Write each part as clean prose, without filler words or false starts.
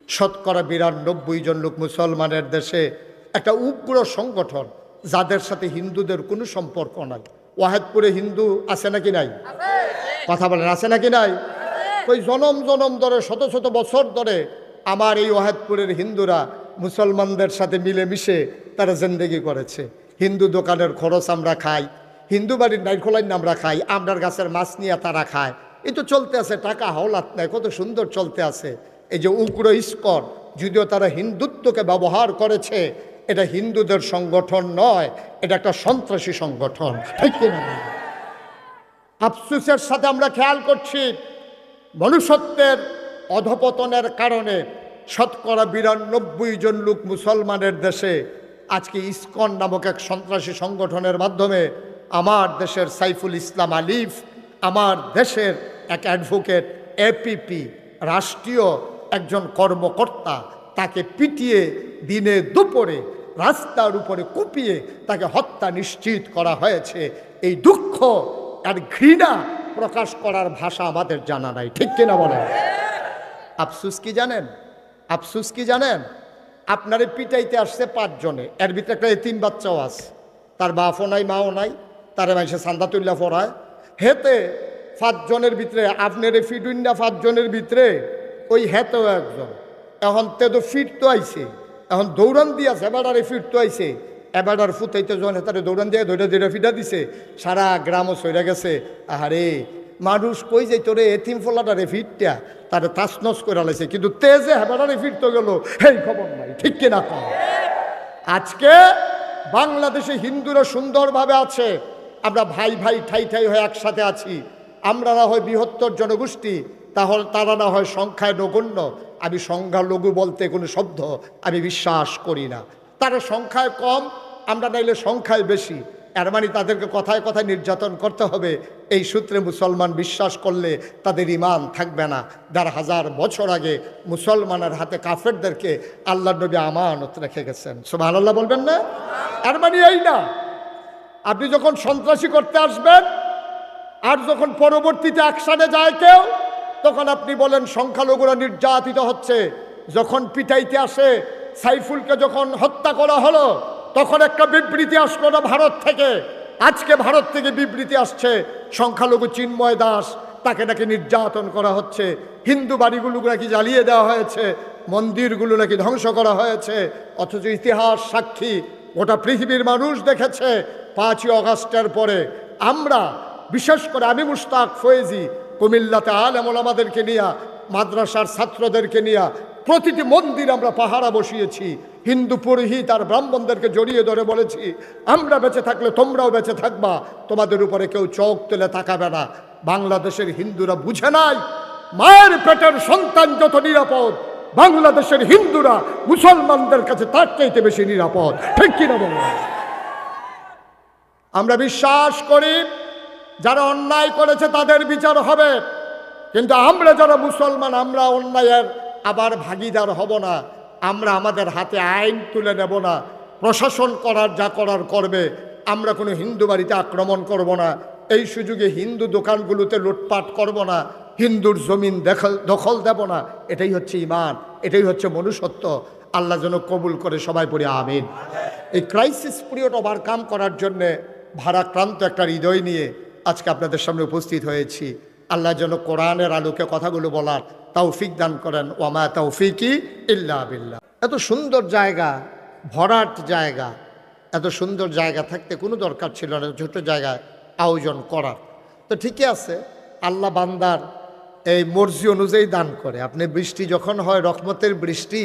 শতকরা ৯২ জন লোক মুসলমানের দেশে একটা উগ্র সংগঠন, যাদের সাথে হিন্দুদের কোনো সম্পর্ক নাই। ওয়াহেদপুরে হিন্দু আছে নাকি নাই? কথা বলেন, আছে নাকি নাই? ওই জনম জনম ধরে শত শত বছর ধরে আমার এই ওয়াহেদপুরের হিন্দুরা মুসলমানদের সাথে মিলেমিশে তারা জিন্দেগি করেছে। হিন্দু দোকানের খরচ আমরা খাই, হিন্দু বাড়ির নাইখোলাইন আমরা খাই, আমরার গাছের মাছ নিয়ে তারা খায়। এই তো চলতে আছে, টাকা হাওলাত নেয়, কত সুন্দর চলতে আছে। এই যে উগ্র ইস্কন, যদিও তারা হিন্দুত্বকে ব্যবহার করেছে, এটা হিন্দুদের সংগঠন নয়, এটা একটা সন্ত্রাসী সংগঠন, ঠিক কিনা? আফসোসের সাথে আমরা খেয়াল করছি, মনুষ্যত্বের অধপতনের কারণে শতকরা ৯২ জন লোক মুসলমানের দেশে আজকে ইসকন নামক এক সন্ত্রাসী সংগঠনের মাধ্যমে আমার দেশের সাইফুল ইসলাম আলিফ, আমার দেশের এক অ্যাডভোকেট, এপিপি রাষ্ট্রীয় একজন কর্মকর্তা, তাকে পিটিয়ে দিনে দুপুরে রাস্তার উপরে কুপিয়ে তাকে হত্যা নিশ্চিত করা হয়েছে। এই দুঃখ আর ঘৃণা প্রকাশ করার ভাষা আমাদের জানা নাই, ঠিক কিনা বলেন? আফসুস কি জানেন? আফসুস কি জানেন? আপনারে পিটাইতে আসছে 5 জনে, এর ভিতরে একটা এতিম বাচ্চাও আছে, তার বাপও নাই মাও নাই, তারে মানুষে চান্দা তুল্লা পড়ায়। হেতে 5 জনের ভিতরে আপনারে ফিডুইন্ডা 5 জনের ভিতরে ওই হেতেও একজন। এখন তে তো ফিট তো আইছে, এখন দৌড়ান দিয়েছে, এবারে ফিট তো আইছে, এবার ফুটাইতে যখন হেতারে দৌড়ান দিয়ে ধৈর্য ফিটা দিছে, সারা গ্রামও সইরা গেছে। আহারে, মানুষ কই যাই তোরে এতিম ফোলাটারে ফিটটা তারে তাসনস করে লাইছে, কিন্তু তেজে হেবাটারে ফিরতে গেল এই খবর নাই, ঠিক কিনা? আজকে বাংলাদেশে হিন্দুরা সুন্দরভাবে আছে, আমরা ভাই ভাই ঠাই ঠাই হয়ে একসাথে আছি। আমরা না হয় বৃহত্তর জনগোষ্ঠী, তাহলে তারা না হয় সংখ্যায় নগণ্য। আমি সংখ্যালঘু বলতে কোনো শব্দ আমি বিশ্বাস করি না। তারা সংখ্যায় কম, আমরা নাইলে সংখ্যায় বেশি, এর মানে তাদেরকে কথায় কথায় নির্যাতন করতে হবে। এই সূত্রে মুসলমান বিশ্বাস করলে তাদের ঈমান থাকবে না। ১,৫০০ বছর আগে মুসলমানের হাতে কাফেরদেরকে আল্লাহ নবী আমানত রেখে গেছেন। সুবহানাল্লাহ বলবেন না? এর মানে এই না, আপনি যখন সন্ত্রাসী করতে আসবেন আর যখন পরবর্তীতে অ্যাকশনে যায় কেউ, তখন আপনি বলেন সংখ্যালঘুরা নির্যাতিত হচ্ছে। যখন পিটাইতে আসে, সাইফুলকে যখন হত্যা করা হলো, তখন একটা বিবৃতি আসলো না ভারত থেকে। আজকে ভারত থেকে বিবৃতি আসছে, সংখ্যালঘু চিন্ময় দাস, তাকে নাকি নির্যাতন করা হচ্ছে, হিন্দু বাড়িগুলো নাকি জ্বালিয়ে দেওয়া হয়েছে, মন্দিরগুলো নাকি ধ্বংস করা হয়েছে। অথচ ইতিহাস সাক্ষী, গোটা পৃথিবীর মানুষ দেখেছে 5ই আগস্টের পরে আমরা, বিশেষ করে আমি মুশতাক ফয়েজি, কুমিল্লাতে আলেম ওলামাদেরকে নিয়ে, মাদ্রাসার ছাত্রদেরকে নিয়ে প্রতিটি মন্দির আমরা পাহারা বসিয়েছি। হিন্দু পুরোহিত আর ব্রাহ্মণদেরকে জড়িয়ে ধরে বলেছি, আমরা বেঁচে থাকলে তোমরাও বেঁচে থাকবা, তোমাদের উপরে কেউ চোখ তুলে তাকাবে না। বাংলাদেশের হিন্দুরা বুঝে নাই, মায়ের পেটের সন্তান যত নিরাপদ, বাংলাদেশের হিন্দুরা মুসলমানদের কাছে তার চাইতে বেশি নিরাপদ, ঠিক কিনা বলো? আমরা বিশ্বাস করি যারা অন্যায় করেছে তাদের বিচার হবে, কিন্তু আমরা যারা মুসলমান, আমরা অন্যায়ের আবার ভাগিদার হব না। আমরা আমাদের হাতে আইন তুলে নেব না, প্রশাসন করার যা করার করবে। আমরা কোনো হিন্দু বাড়িতে আক্রমণ করব না, এই সুযোগে হিন্দু দোকানগুলোতে লুটপাট করব না, হিন্দুর জমিন দখল দেব না। এটাই হচ্ছে ঈমান, এটাই হচ্ছে মনুষ্যত্ব। আল্লাহ যেন কবুল করে, সবাই পড়ে আমিন। এই ক্রাইসিস পিরিয়ড ওভারকাম করার জন্যে ভারাক্রান্ত একটা হৃদয় নিয়ে আজকে আপনাদের সামনে উপস্থিত হয়েছি। আল্লাহ যেন কোরআনের আলোকে কথাগুলো বলার তৌফিক দান করেন। ওয়ামা তৌফিকি ইল্লা বিল্লাহ। এত সুন্দর জায়গা, ভরাট জায়গা, এত সুন্দর জায়গা থাকতে কোনো দরকার ছিল না ছোট জায়গায় আয়োজন করার। তো ঠিকই আছে, আল্লাহ বান্দার এই মর্জি অনুযায়ী দান করে। আপনি বৃষ্টি যখন হয়, রহমতের বৃষ্টি,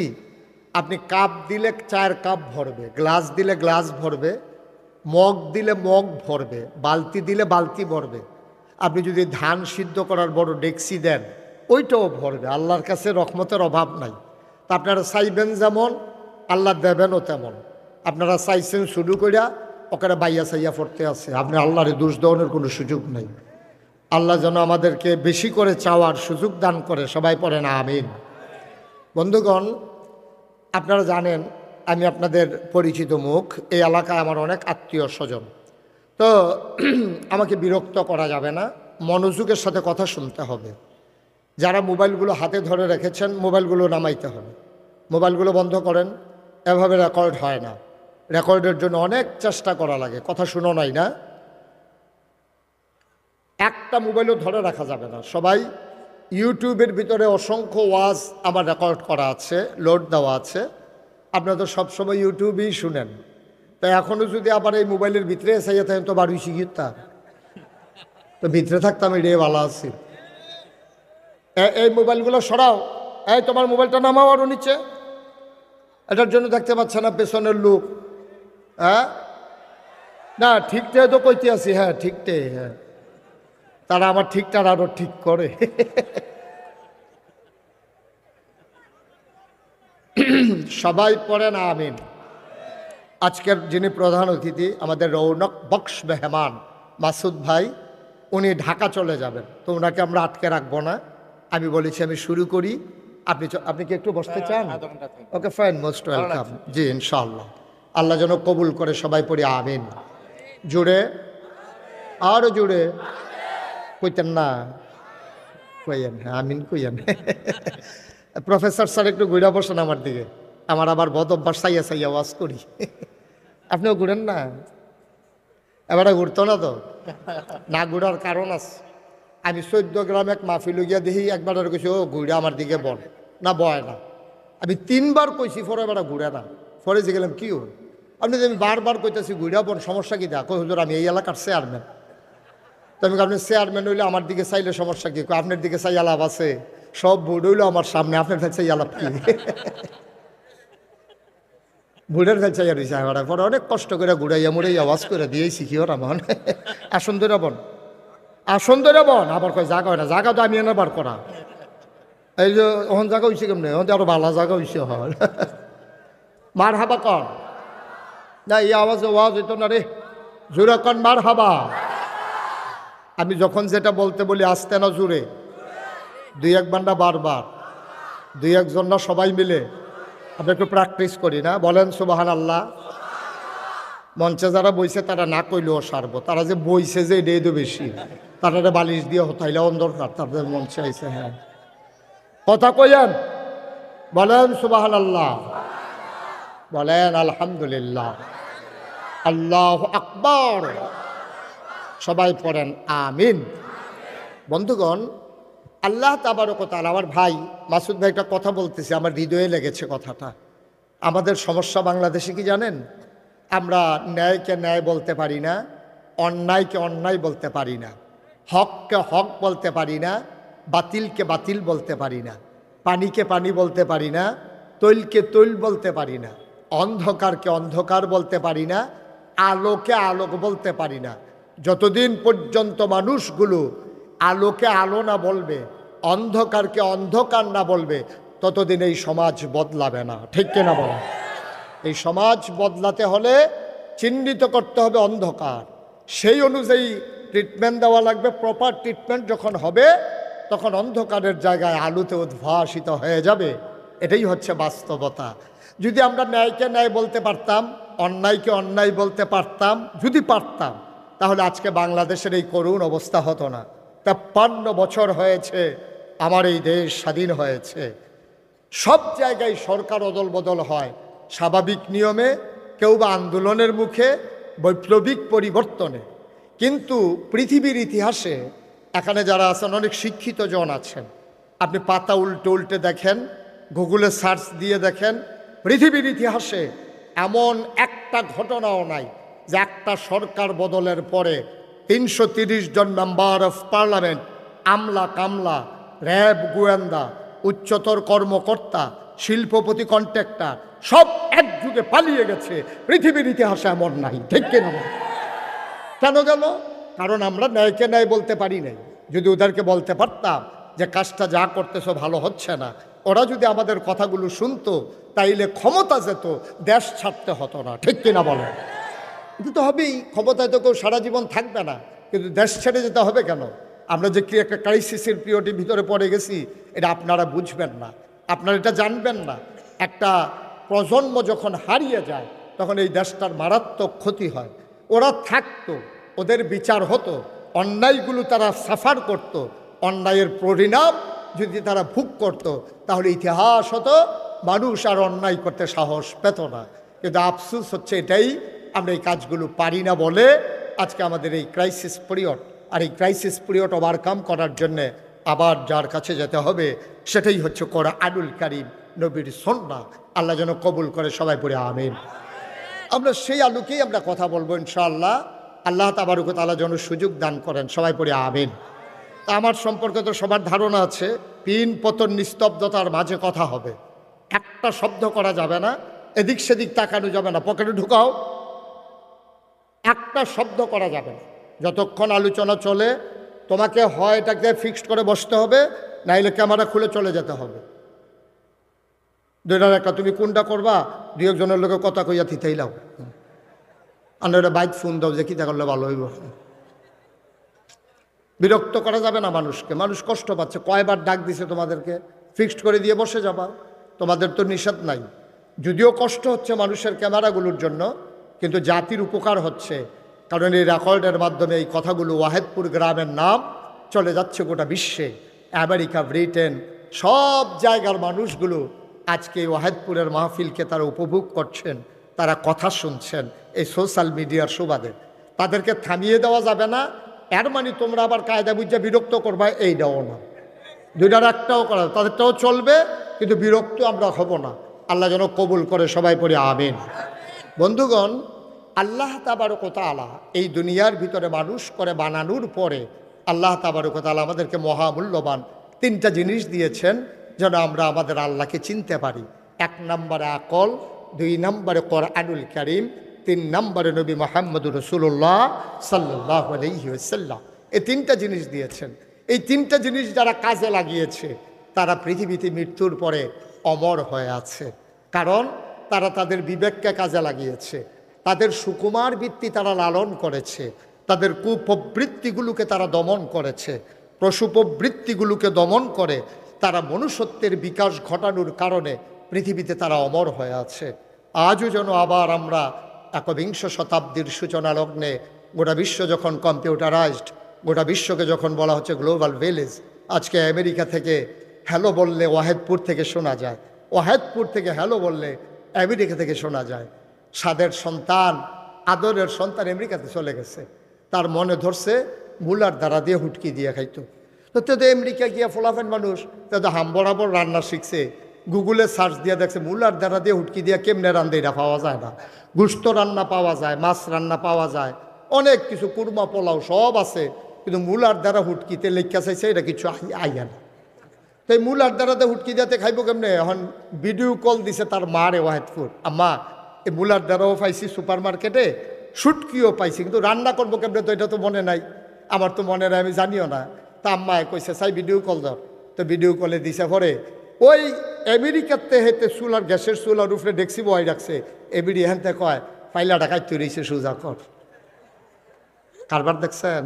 আপনি কাপ দিলে 4 কাপ ভরবে, গ্লাস দিলে গ্লাস ভরবে, মগ দিলে মগ ভরবে, বালতি দিলে বালতি ভরবে। আপনি যদি ধান সিদ্ধ করার বড় ডেকসি দেন, ওইটাও ভরবে। আল্লাহর কাছে রহমতের অভাব নাই। তা আপনারা চাইবেন যেমন, আল্লাহ দেবেনও তেমন। আপনারা চাইছেন শুরু করিয়া ওখানে বাইয়া চাইয়া পড়তে আছে, আপনি আল্লাহরে দোষ দেওয়ানোর কোনো সুযোগ নেই। আল্লাহ যেন আমাদেরকে বেশি করে চাওয়ার সুযোগ দান করে, সবাই পড়েন আমিন। বন্ধুগণ, আপনারা জানেন আমি আপনাদের পরিচিত মুখ, এই এলাকায় আমার অনেক আত্মীয় স্বজন। তো আমাকে বিরক্ত করা যাবে না, মনোযোগের সাথে কথা শুনতে হবে। যারা মোবাইলগুলো হাতে ধরে রেখেছেন, মোবাইলগুলো নামাইতে হবে। মোবাইলগুলো বন্ধ করেন, এভাবে রেকর্ড হয় না। রেকর্ডের জন্য অনেক চেষ্টা করা লাগে, কথা শুনো নাই না? একটা মোবাইলও ধরে রাখা যাবে না। সবাই ইউটিউবের ভিতরে অসংখ্য ওয়াজ আমার রেকর্ড করা আছে, লোড দেওয়া আছে। আপনারা তো সবসময় ইউটিউবেই শুনেন, তাই এখনও যদি আবার এই মোবাইলের ভিতরে এসে থাকেন তো বাড়ি শিখিতাম, তো ভিতরে থাকতাম, এটাই ভালো আছি। এই মোবাইলগুলো সরাও, এই তোমার মোবাইলটা নামাও আরও নিচে। এটার জন্য দেখতে পাচ্ছে না পেছনের লোক? হ্যাঁ না, ঠিকটাই তো কইতে আছি। হ্যাঁ ঠিকটাই, হ্যাঁ তারা আমার ঠিকটা আরো ঠিক করে। সবাই পড়েন আমিন। আজকের যিনি প্রধান অতিথি আমাদের রৌনক বক্স মেহমান মাসুদ ভাই, উনি ঢাকা চলে যাবেন, তো ওনাকে আমরা আটকে রাখবো না। আমি বলেছি আমি শুরু করি, আপনি কি একটু বসতে চান? Okay fine, most welcome. জি ইনশাআল্লাহ, আল্লাহ যেন কবুল করে। সবাই পড়ি আমিন। জুড়ে, আরো জুড়ে কইতেন না? কইয়েন, হ্যাঁ আমিন কইয়েন। প্রফেসর স্যার একটু ঘুরা বসেন আমার দিকে, আমার আবার বদ অভ্যাস সাইয়া সাইয়া ওয়াজ করি। আপনিও ঘুরেন না? এবারে ঘুরতো না তো, না ঘুরার কারণ আছে। আমি 14 গ্রাম এক মাহফিল গিয়া দেখি, একবার কইছি ও ঘুরে আমার দিকে বল, না বয় না। আমি 3 বার কইছি, পরে এবার ঘুরে না। পরে যে গেলাম কি হল, আপনি যে আমি বারবার কইতেছি ঘুরা বোন, সমস্যা কি? দেখো হুজুর আমি এই এলাকার চেয়ারম্যান। তো আমি আপনি চেয়ারম্যান হইলে আমার দিকে চাইলে সমস্যা কি? আপনার দিকে চাই আলাপ আছে, সব ভোট হইলো আমার সামনে, আপনার কাছে চাই আলাপ কি? ভোটের কাছে চাইয়া রয়েছে আমার। পরে অনেক কষ্ট করে ঘুরাইয়া মুড়াই আওয়াজ করে দিয়েছি কি ওরা মন। আসন ধরে বন, আসন ধরে বন। আবার কয় জায়গা হয় না, জায়গা তো আমি এনে বার করা। এই যে ওখান জায়গা হয়েছে কেমনি, ওখান আরো ভালো জায়গা হয়েছে। হয় মার হাবা কন না, এই আওয়াজে ওয়াজ হইতো না রে, জোরে কন মার হাবা। আমি যখন যেটা বলতে বলি আসতে না জুড়ে, 2-1 বান্ডা বারবার, 2-1 জন না সবাই মিলে আমরা একটু প্র্যাকটিস করি না? বলেন সুবহানাল্লাহ। মঞ্চে যারা বইছে তারা না কইলেও সারবো, তারা যে বইছে যে এটাই তো বেশি, তারা বালিশ দিয়ে হতাইলে অন্ধকার, তাদের মঞ্চে আইছে। হ্যাঁ কথা কইয়েন, বলেন সুবহানাল্লাহ, বলেন আলহামদুলিল্লাহ, আল্লাহু আকবার। সবাই পড়েন আমিন। বন্ধুগণ, আল্লাহ তাবারক ওয়া তাআলা, আমার ভাই মাসুদ ভাই একটা কথা বলতেছে, আমার হৃদয়ে লেগেছে কথাটা। আমাদের সমস্যা বাংলাদেশে কি জানেন? আমরা ন্যায়কে ন্যায় বলতে পারি না, অন্যায়কে অন্যায় বলতে পারি না, হককে হক বলতে পারি না, বাতিলকে বাতিল বলতে পারি না, পানিকে পানি বলতে পারি না, তৈলকে তৈল বলতে পারি না, অন্ধকারকে অন্ধকার বলতে পারি না, আলোকে আলোক বলতে পারি না। যতদিন পর্যন্ত মানুষগুলো আলোকে আলো না বলবে, অন্ধকারকে অন্ধকার না বলবে, ততদিন এই সমাজ বদলাবে না। ঠিক কিনা বলা? এই সমাজ বদলাতে হলে চিহ্নিত করতে হবে অন্ধকার, সেই অনুযায়ী ট্রিটমেন্ট দেওয়া লাগবে। প্রপার ট্রিটমেন্ট যখন হবে, তখন অন্ধকারের জায়গায় আলোতে উদ্ভাসিত হয়ে যাবে। এটাই হচ্ছে বাস্তবতা। যদি আমরা ন্যায়কে ন্যায় বলতে পারতাম, অন্যায়কে অন্যায় বলতে পারতাম, যদি পারতাম, তাহলে আজকে বাংলাদেশের এই করুণ অবস্থা হতো না। 53 বছর হয়েছে আমার এই দেশ স্বাধীন হয়েছে। সব জায়গায় সরকার অদল বদল হয়, স্বাভাবিক নিয়মে, কেউ বা আন্দোলনের মুখে, বৈপ্লবিক পরিবর্তনে। কিন্তু পৃথিবীর ইতিহাসে এখানে যারা আছেন অনেক শিক্ষিত জন আছেন, আপনি পাতা উল্টে উল্টে দেখেন, গুগলে সার্চ দিয়ে দেখেন, পৃথিবীর ইতিহাসে এমন একটা ঘটনাও নাই যে একটা সরকার বদলের পরে 330 জন মেম্বার অফ পার্লামেন্ট, আমলা কামলা, র্যাব গোয়েন্দা, উচ্চতর কর্মকর্তা, শিল্পপতি, কন্ট্রাক্টর সব একযুগে পালিয়ে গেছে। পৃথিবীর ইতিহাসে এমন নাই। ঠিক কিনা? কেন গেল? কারণ আমরা ন্যায়কে ন্যায় বলতে পারি নাই। যদি ওদেরকে বলতে পারতাম যে কাজটা যা করতেছো ভালো হচ্ছে না, ওরা যদি আমাদের কথাগুলো শুনতো, তাইলে ক্ষমতা যেত, দেশ ছাড়তে হতো না। ঠিক কিনা বলে? কিন্তু তো হবেই, ক্ষমতায় তো কেউ সারা জীবন থাকবে না, কিন্তু দেশ ছেড়ে যেতে হবে কেন? আমরা যে কি একটা ক্রাইসিসের পিরিয়ডের ভিতরে পড়ে গেছি, এটা আপনারা বুঝবেন না, আপনারা এটা জানবেন না। একটা প্রজন্ম যখন হারিয়ে যায়, তখন এই দেশটার মারাত্মক ক্ষতি হয়। ওরা থাকতো, ওদের বিচার হতো, অন্যায়গুলো তারা সাফার করত, অন্যায়ের পরিণাম যদি তারা ভোগ করত, তাহলে ইতিহাস হতো মানুষ আর অন্যায় করতে সাহস পেত না। কিন্তু আফসোস হচ্ছে এটাই, আমরা এই কাজগুলো পারি না বলে আজকে আমাদের এই ক্রাইসিস পিরিয়ড। আর এই ক্রাইসিস পিরিয়ড ওভারকাম করার জন্যে আবার যার কাছে যেতে হবে সেটাই হচ্ছে কোরআনুল কারীম, নবীর সুন্নাহ। আল্লাহ যেন কবুল করে, সবাই পড়ে আমিন। আমরা সেই আলোকেই আমরা কথা বলবো ইনশাআল্লাহ। আল্লাহ তাবারক ওয়া তাআলা যেন সুযোগ দান করেন, সবাই পড়ে আমিন। আমার সম্পর্কে তো সবার ধারণা আছে, পিন পতন নিস্তব্ধতার মাঝে কথা হবে, একটা শব্দ করা যাবে না, এদিক সেদিক তাকানো যাবে না, পকেটে ঢুকাও, একটা শব্দ করা যাবে না। যতক্ষণ আলোচনা চলে তোমাকে হয় এটাকে ফিক্সড করে বসতে হবে, নাইলে ক্যামেরা খুলে চলে যেতে হবে। দুইটার একটা, তুমি কোনটা করবা? দুই একজনের লোকে কথা কইয়া থিতেই লাও, আর ওটা বাইক ফোন দাও যে কিতা করলে ভালো হইব। বিরক্ত করা যাবে না মানুষকে, মানুষ কষ্ট পাচ্ছে। কয়বার ডাক দিছে তোমাদেরকে, ফিক্সড করে দিয়ে বসে যাবা, তোমাদের তো নিষেধ নাই। যদিও কষ্ট হচ্ছে মানুষের ক্যামেরাগুলোর জন্য, কিন্তু জাতির উপকার হচ্ছে, কারণ এই রেকর্ডের মাধ্যমে এই কথাগুলো ওয়াহেদপুর গ্রামের নাম চলে যাচ্ছে গোটা বিশ্বে। আমেরিকা, ব্রিটেন, সব জায়গার মানুষগুলো আজকে এই ওয়াহেদপুরের মাহফিলকে তারা উপভোগ করছেন, তারা কথা শুনছেন এই সোশ্যাল মিডিয়ার সুবাদে। তাদেরকে থামিয়ে দেওয়া যাবে না, এর মানে তোমরা আবার কায়দা বুঝে বিরক্ত করবা এইটাও না, দুইটার একটাও করা, তাদেরটাও চলবে, কিন্তু বিরক্ত আমরা হব না। আল্লাহ যেন কবুল করে, সবাই পড়ে আমিন। বন্ধুগণ, আল্লাহ তাবারক ওয়া তাআলা এই দুনিয়ার ভিতরে মানুষ করে বানানোর পরে আল্লাহ তাবারক ওয়া তাআলা আমাদেরকে মহামূল্যবান তিনটা জিনিস দিয়েছেন যেন আমরা আমাদের আল্লাহকে চিনতে পারি। 1 নম্বরে আকল, 2 নম্বরে কোরআনুল কারীম, 3 নম্বরে নবী মুহাম্মদুর রাসূলুল্লাহ সাল্লাল্লাহু আলাইহি ওয়াসাল্লাম। এই তিনটা জিনিস দিয়েছেন। এই তিনটা জিনিস যারা কাজে লাগিয়েছে তারা পৃথিবীতে মৃত্যুর পরে অমর হয়ে আছে, কারণ তারা তাদের বিবেককে কাজে লাগিয়েছে, তাদের সুকুমার বৃত্তি তারা লালন করেছে, তাদের কুপ্রবৃত্তিগুলোকে তারা দমন করেছে, পশুপ্রবৃত্তিগুলোকে দমন করে তারা মনুষ্যত্বের বিকাশ ঘটানোর কারণে পৃথিবীতে তারা অমর হয়ে আছে। আজও যেন আবার আমরা 21 শতাব্দীর সূচনা লগ্নে গোটা বিশ্ব যখন কম্পিউটারাইজড, গোটা বিশ্বকে যখন বলা হচ্ছে গ্লোবাল ভিলেজ, আজকে আমেরিকা থেকে হ্যালো বললে ওয়াহেদপুর থেকে শোনা যায়, ওয়াহেদপুর থেকে হ্যালো বললে আমেরিকা থেকে শোনা যায়। সাদের সন্তান, আদরের সন্তান আমেরিকাতে চলে গেছে, তার মনে ধরছে মুলার দ্বারা দিয়ে হুটকি দিয়ে খাইতো। তো আমেরিকা গিয়া ফোলাফেন মানুষ তো হাম বরাবর রান্না শিখছে, গুগলে সার্চ দিয়ে দেখছে মুলার দ্বারা দিয়ে হুটকি দিয়ে কেমনে রান্ধে এটা পাওয়া যায় না, গুস্ত রান্না পাওয়া যায়, মাছ রান্না পাওয়া যায়, অনেক কিছু, কুরমা পোলাও সব আছে, কিন্তু মুলার দ্বারা হুটকিতে লেখা চাইছে এটা কিছু আইয়া না। তো এই মুলার দ্বারাতে হুটকি দিতে খাইব কেমনে? এখন ভিডিও কল দিছে তার মারে ওয়াহেদপুর, আম্মা এই মুলার দ্বারাও পাইছি সুপার মার্কেটে, শুটকিও পাইছি, কিন্তু রান্না করবো কেমনে তো এটা তো মনে নাই, আমার তো মনে নাই, আমি জানিও না। তা আম্মায় কইছে চাই ভিডিও কল দাও, তো ভিডিও কলে দিছে পরে ওই আমেরিকাতে হেতে চুলার গ্যাসের চুলার উপরে ডেকসি বয় রাখছে, এবিডি হেনতে কয় ফাইলা ঢাকায় তৈরিছে সোজা কর। কারবার দেখছেন?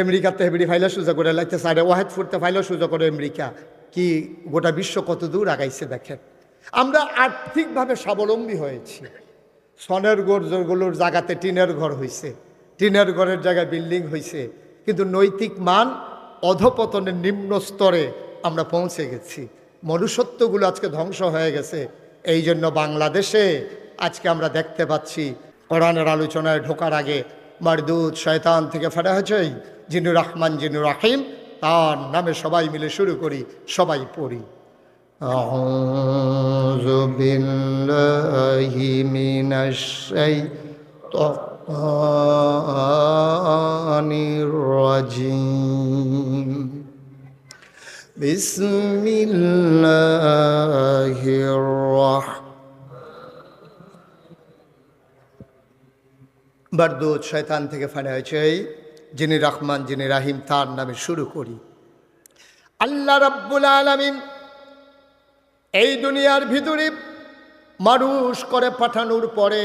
আমেরিকাতে হেবিডি ফাইলা সোজা করে লাগতেছে, আর ওয়াহেদপুরতে ফাইলা সোজা করে আমেরিকা। কি গোটা বিশ্ব কত দূর আগাইছে দেখেন। আমরা আর্থিকভাবে স্বাবলম্বী হয়েছি, সনের ঘরগুলোর জায়গাতে টিনের ঘর হয়েছে, টিনের ঘরের জায়গায় বিল্ডিং হয়েছে, কিন্তু নৈতিক মান অধপতনের নিম্ন স্তরে আমরা পৌঁছে গেছি। মনুষ্যত্বগুলো আজকে ধ্বংস হয়ে গেছে। এই জন্য বাংলাদেশে আজকে আমরা দেখতে পাচ্ছি কোরআনের আলোচনায় ঢোকার আগে মারদুদ শয়তান থেকে ফেরা হয়েছে জিনুর রহমান জিনুর রাহিম, তার নামে সবাই মিলে শুরু করি, সবাই পড়ি। আউযু বিল্লাহি মিনাশ শাইতানির রাজিম। বিসমিল্লাহির মারদুদ শয়তান থেকে ফানা হয়েছে যিনি রহমান যিনি রাহিম, তার নামে শুরু করি। আল্লাহ রাব্বুল আলামিন এই দুনিয়ার ভিতরে মানুষ করে পাঠানোর পরে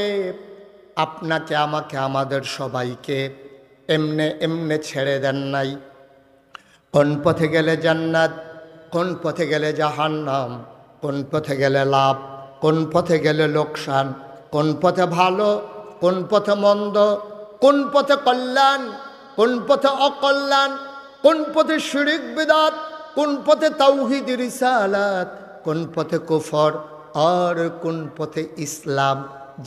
আপনাকে আমাকে আমাদের সবাইকে এমনে এমনে ছেড়ে দেন নাই। কোন পথে গেলে জান্নাত, কোন পথে গেলে জাহান্নাম, কোন পথে গেলে লাভ, কোন পথে গেলে লোকসান, কোন পথে ভালো, কোন পথে মন্দ, কোন পথে কল্যাণ, কোন পথে অকল্যাণ, কোন পথে শিরক বিদআত, কোন পথে তাওহীদ রিসালাত, কোন পথে কুফর আর কোন পথে ইসলাম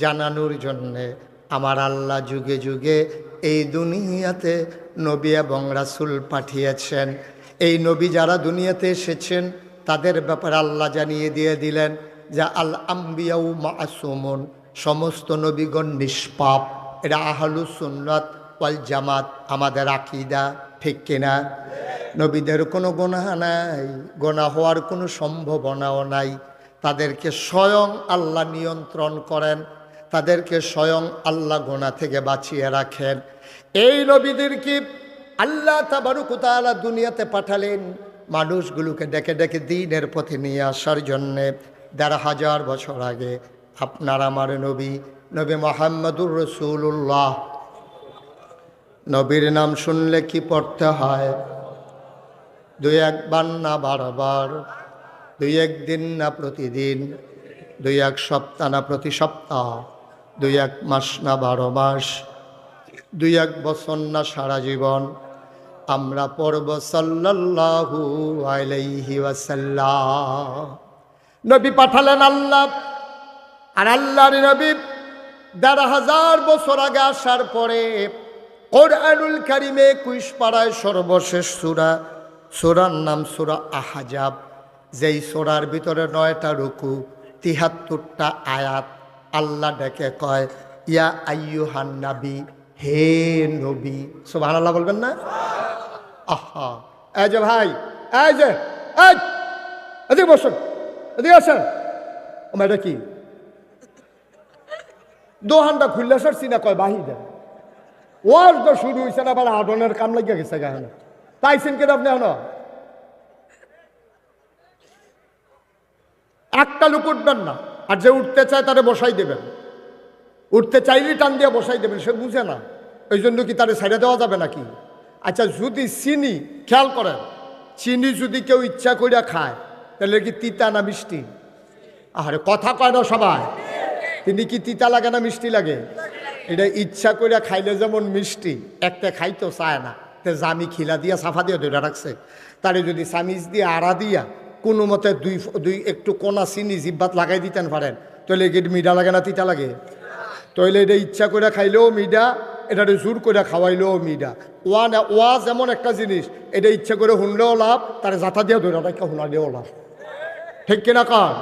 জানানোর জন্যে আমার আল্লাহ যুগে যুগে এই দুনিয়াতে নবী এবং রাসূল পাঠিয়েছেন। এই নবী যারা দুনিয়াতে এসেছেন তাদের ব্যাপারে আল্লাহ জানিয়ে দিয়ে দিলেন যে আল আম্বিয়াউ মাসুমুন, সমস্ত নবীগণ নিষ্পাপ। এটা আহলুস সুন্নাত ওয়াল জামাত আমাদের আকীদা, ঠিক কিনা? নবীদের কোনো গুনাহ নাই, গুনাহ হওয়ার কোনো সম্ভাবনাও নাই। তাদেরকে স্বয়ং আল্লাহ নিয়ন্ত্রণ করেন, তাদেরকে স্বয়ং আল্লাহ গুনাহ থেকে বাঁচিয়ে রাখেন। এই নবীদেরকে আল্লাহ তাবারক ওয়া তাআলা দুনিয়াতে পাঠালেন মানুষগুলোকে ডেকে ডেকে দ্বীনের পথে নিয়ে আসার জন্যে। ১৫০০ বছর আগে আপনার আমার নবী নবী মুহাম্মদুর রাসূলুল্লাহ, নবীর নাম শুনলে কি পড়তে হয়? ২-১ বার না বারবার, ২-১ দিন না প্রতিদিন, ২-১ সপ্তাহ না প্রতি সপ্তাহ, ২-১ মাস না ১২ মাস, ২-১ বছর না সারা জীবন আমরা পড়ব সাল্লাল্লাহু আলাইহি ওয়াসাল্লাম। নবী পাঠালেন আল্লাহ, আর আল্লাহর নবী ১৫০০ বছর আগে আসার পরে কোরআনুল কারিমে ২১ পারায় সর্বশেষ সূরা, সূরার নাম সূরা আহজাব। যেই সূরার ভিতরে ৯টা রুকু, ৭৩টা আয়াত। আল্লাহ ডেকে কয় ইয়া আইয়ুহান নবী, হে নবী। সুবহানাল্লাহ বলবেন না? আহা, এই যে ভাই, এই যে এদিকে বসুন, এদিকে আসেন। এটা কি দোহানটা খুললে সর চিনা কয় বাহিরে ওয়াজ তো শুরু হয়েছে না, আবার আডনের কাম লাগিয়ে গেছে গায়ে। তাইছেন কেন আপনি? একটা লোক উঠবেন না, আর যে উঠতে চায় তারে বসাই দেবেন। উঠতে চাইলেই টান দিয়ে বসাই দেবেন, সে বুঝে না, ওই জন্য কি তারে ছেড়ে দেওয়া যাবে নাকি? আচ্ছা, যদি চিনি, খেয়াল করেন, চিনি যদি কেউ ইচ্ছা করিয়া খায় তাহলে কি তিতা না মিষ্টি? আরে কথা কয় না সবাই। তিনি কি তিতা লাগে না মিষ্টি লাগে? এটা ইচ্ছা করিয়া খাইলে যেমন মিষ্টি, একটা খাইতেও চায় না, তে জামি খিলা দিয়া সাফা দিয়ে ধরে রাখছে। তারে যদি চামিচ দিয়ে আড়া দিয়া কোনো মতে দুই একটু কোনা চিনি জিব্বাত লাগাই দিতেন পারেন, তাহলে কি মিঠা লাগে না তিতা লাগে? তাহলে এটা ইচ্ছা করে খাইলেও মিঠা, এটারে জোর করে খাওয়াইলেও মিঠা। ওয়াজ এমন একটা জিনিস, এটা ইচ্ছা করে শুনলেও লাভ, তার জাতা দিয়ে ধরে রাখা শুনালেও লাভ, ঠিক কিনা? কার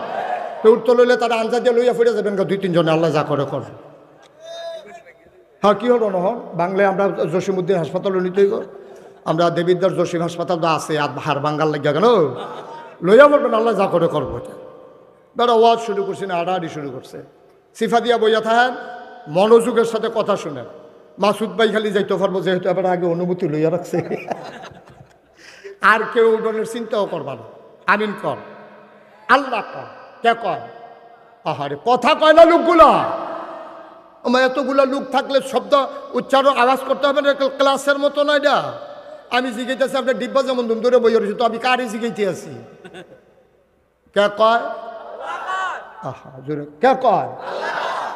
তো উঠতে লইলে তারা আঞ্জা দিয়ে লইয়া ফিরে যাবেন ২-৩ জনে, আল্লাহ যা করে কর। হ্যাঁ, কি হলো নহন বাংলায় আমরা জসিমউদ্দিন হাসপাতালে নিতে, আমরা দেবিদ্দার জসিম হাসপাতাল তো আছে, আর হার বাঙ্গাল লাগিয়া গেল, লইয়া বলবেন আল্লাহ যা করে করবো। বেড়া ওয়াজ শুরু করছে না, আড়াআড়ি শুরু করছে। সিফা দিয়া বইয়া থাকেন, মনোযোগের সাথে কথা শুনেন। মাসুদ ভাই খালি যাইতে পারবো, যেহেতু এবার আগে অনুমতি লইয়া রাখছে। আর কেউ উঠনের চিন্তাও করবা না। আমিন কর, আল্লাহ কর, কে কয়? আহারে কথা কয় না লোকগুলা। আমার এতগুলা লোক থাকলে শব্দ উচ্চারণ আওয়াজ করতে হবে না, ক্লাসের মতো না এটা। আমি জিগাইতেছি, আপনার ডিব্বা যেমন ধুম ধরে বই রয়েছে, তো আমি কারে জিগাইতে আছি? কে কয়? আহা জোরে, কে কয়?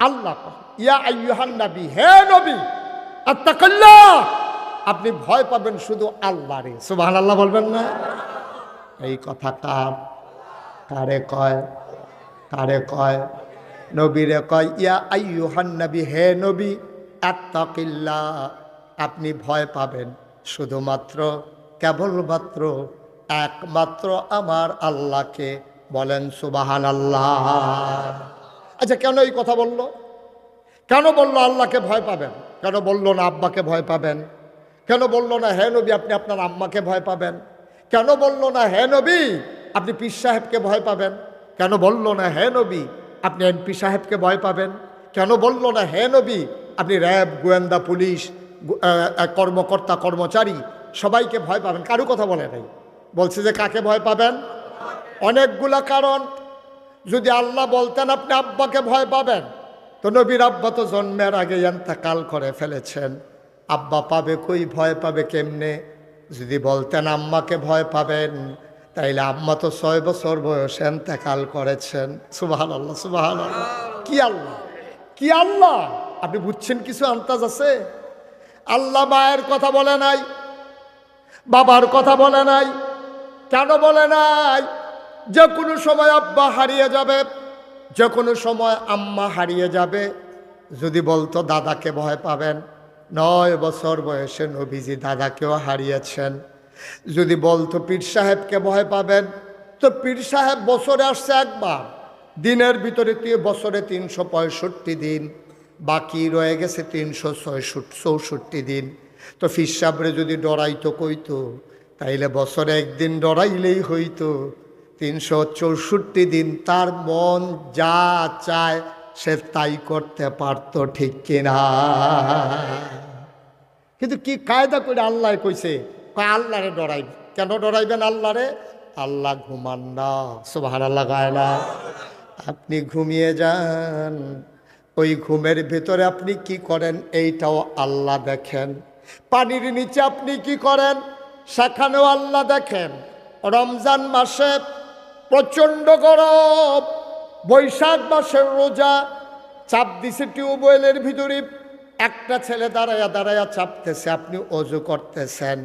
আল্লাহ কয় ইয়া আইয়ুহান নবী, হে নবী, আত্তাকিল্লাহ, আপনি ভয় পাবেন শুধু আল্লাহরে। সুবহানাল্লাহ বলবেন না? এই কথা কারে কয়? কারে কয়? নবীরে কয় ইয়া আইয়ুহান নবী, হে নবী, আত্তাকিল্লাহ, আপনি ভয় পাবেন শুধুমাত্র, কেবলমাত্র, একমাত্র আমার আল্লাহকে। বলেন সুবহানাল্লাহ। আচ্ছা, কেন এই কথা বললো? কেন বললো আল্লাহকে ভয় পাবেন? কেন বললো না আব্বাকে ভয় পাবেন? কেন বললো না হে নবী আপনি আপনার আম্মাকে ভয় পাবেন? কেন বললো না হে নবী আপনি পীর সাহেবকে ভয় পাবেন? কেন বললো না হে নবী আপনি এমপি সাহেবকে ভয় পাবেন? কেন বললো না হে নবী আপনি র্যাব, গোয়েন্দা, পুলিশ, কর্মকর্তা, কর্মচারী সবাইকে ভয় পাবেন? কারো কথা বলে নাই, বলছে যে কাকে ভয় পাবেন? অনেকগুলা কারণ। যদি আল্লাহ বলতেন আপনি আব্বাকে ভয় পাবেন, তো নবীর আব্বা তো জন্মের আগে ইন্তেকাল করে ফেলেছেন, আব্বা পাবে কই, ভয় পাবে কেমনে? যদি বলতেন আম্মাকে ভয় পাবেন, তাইলে আম্মা তো ৬ বছর বয়সে ইন্তেকাল করেছেন। সুবহানাল্লাহ, সুবহানাল্লাহ। কি আল্লাহ, কি আল্লাহ! আপনি বুঝছেন কিছু আন্তাজ আছে? আল্লাহ মায়ের কথা বলে নাই, বাবার কথা বলে নাই। কেন বলে নাই? যে কোনো সময় আব্বা হারিয়ে যাবে, যে কোনো সময় আম্মা হারিয়ে যাবে। যদি বলতো দাদাকে ভয় পাবেন, 9 বছর বয়সে নবীজি দাদাকেও হারিয়েছেন। যদি বলতো পীর সাহেবকে ভয় পাবেন, তো পীর সাহেব বছরে আসছে একবার, দিনের ভিতরে বছরে 365 দিন, বাকি রয়ে গেছে 364 দিন। তো পীর সাহেবরে যদি ডরাইতো কইতো, তাইলে বছরে একদিন ডরাইলেই হইতো। 364 দিন তার মন যা চায় সে তাই করতে পারত, ঠিক কিনা? কিন্তু কি কায়দা করে আল্লাহ কইছে, আল্লাহরে ডরাইবে। কেন ডরাইবেন আল্লাহরে? আল্লাহ ঘুমান না, সুবহানাল্লাহ গায় না। আপনি ঘুমিয়ে যান, ওই ঘুমের ভিতরে আপনি কি করেন এইটাও আল্লাহ দেখেন। পানির নিচে আপনি কি করেন সেখানেও আল্লাহ দেখেন। রমজান মাসে প্রচণ্ড গরম, বৈশাখ মাসের রোজা, চাপ দিছে টিউবওয়েলের ভিতরে, একটা ছেলে দাঁড়ায়া দাঁড়ায়া চাপতেছে, আপনি অজু করতেছেন,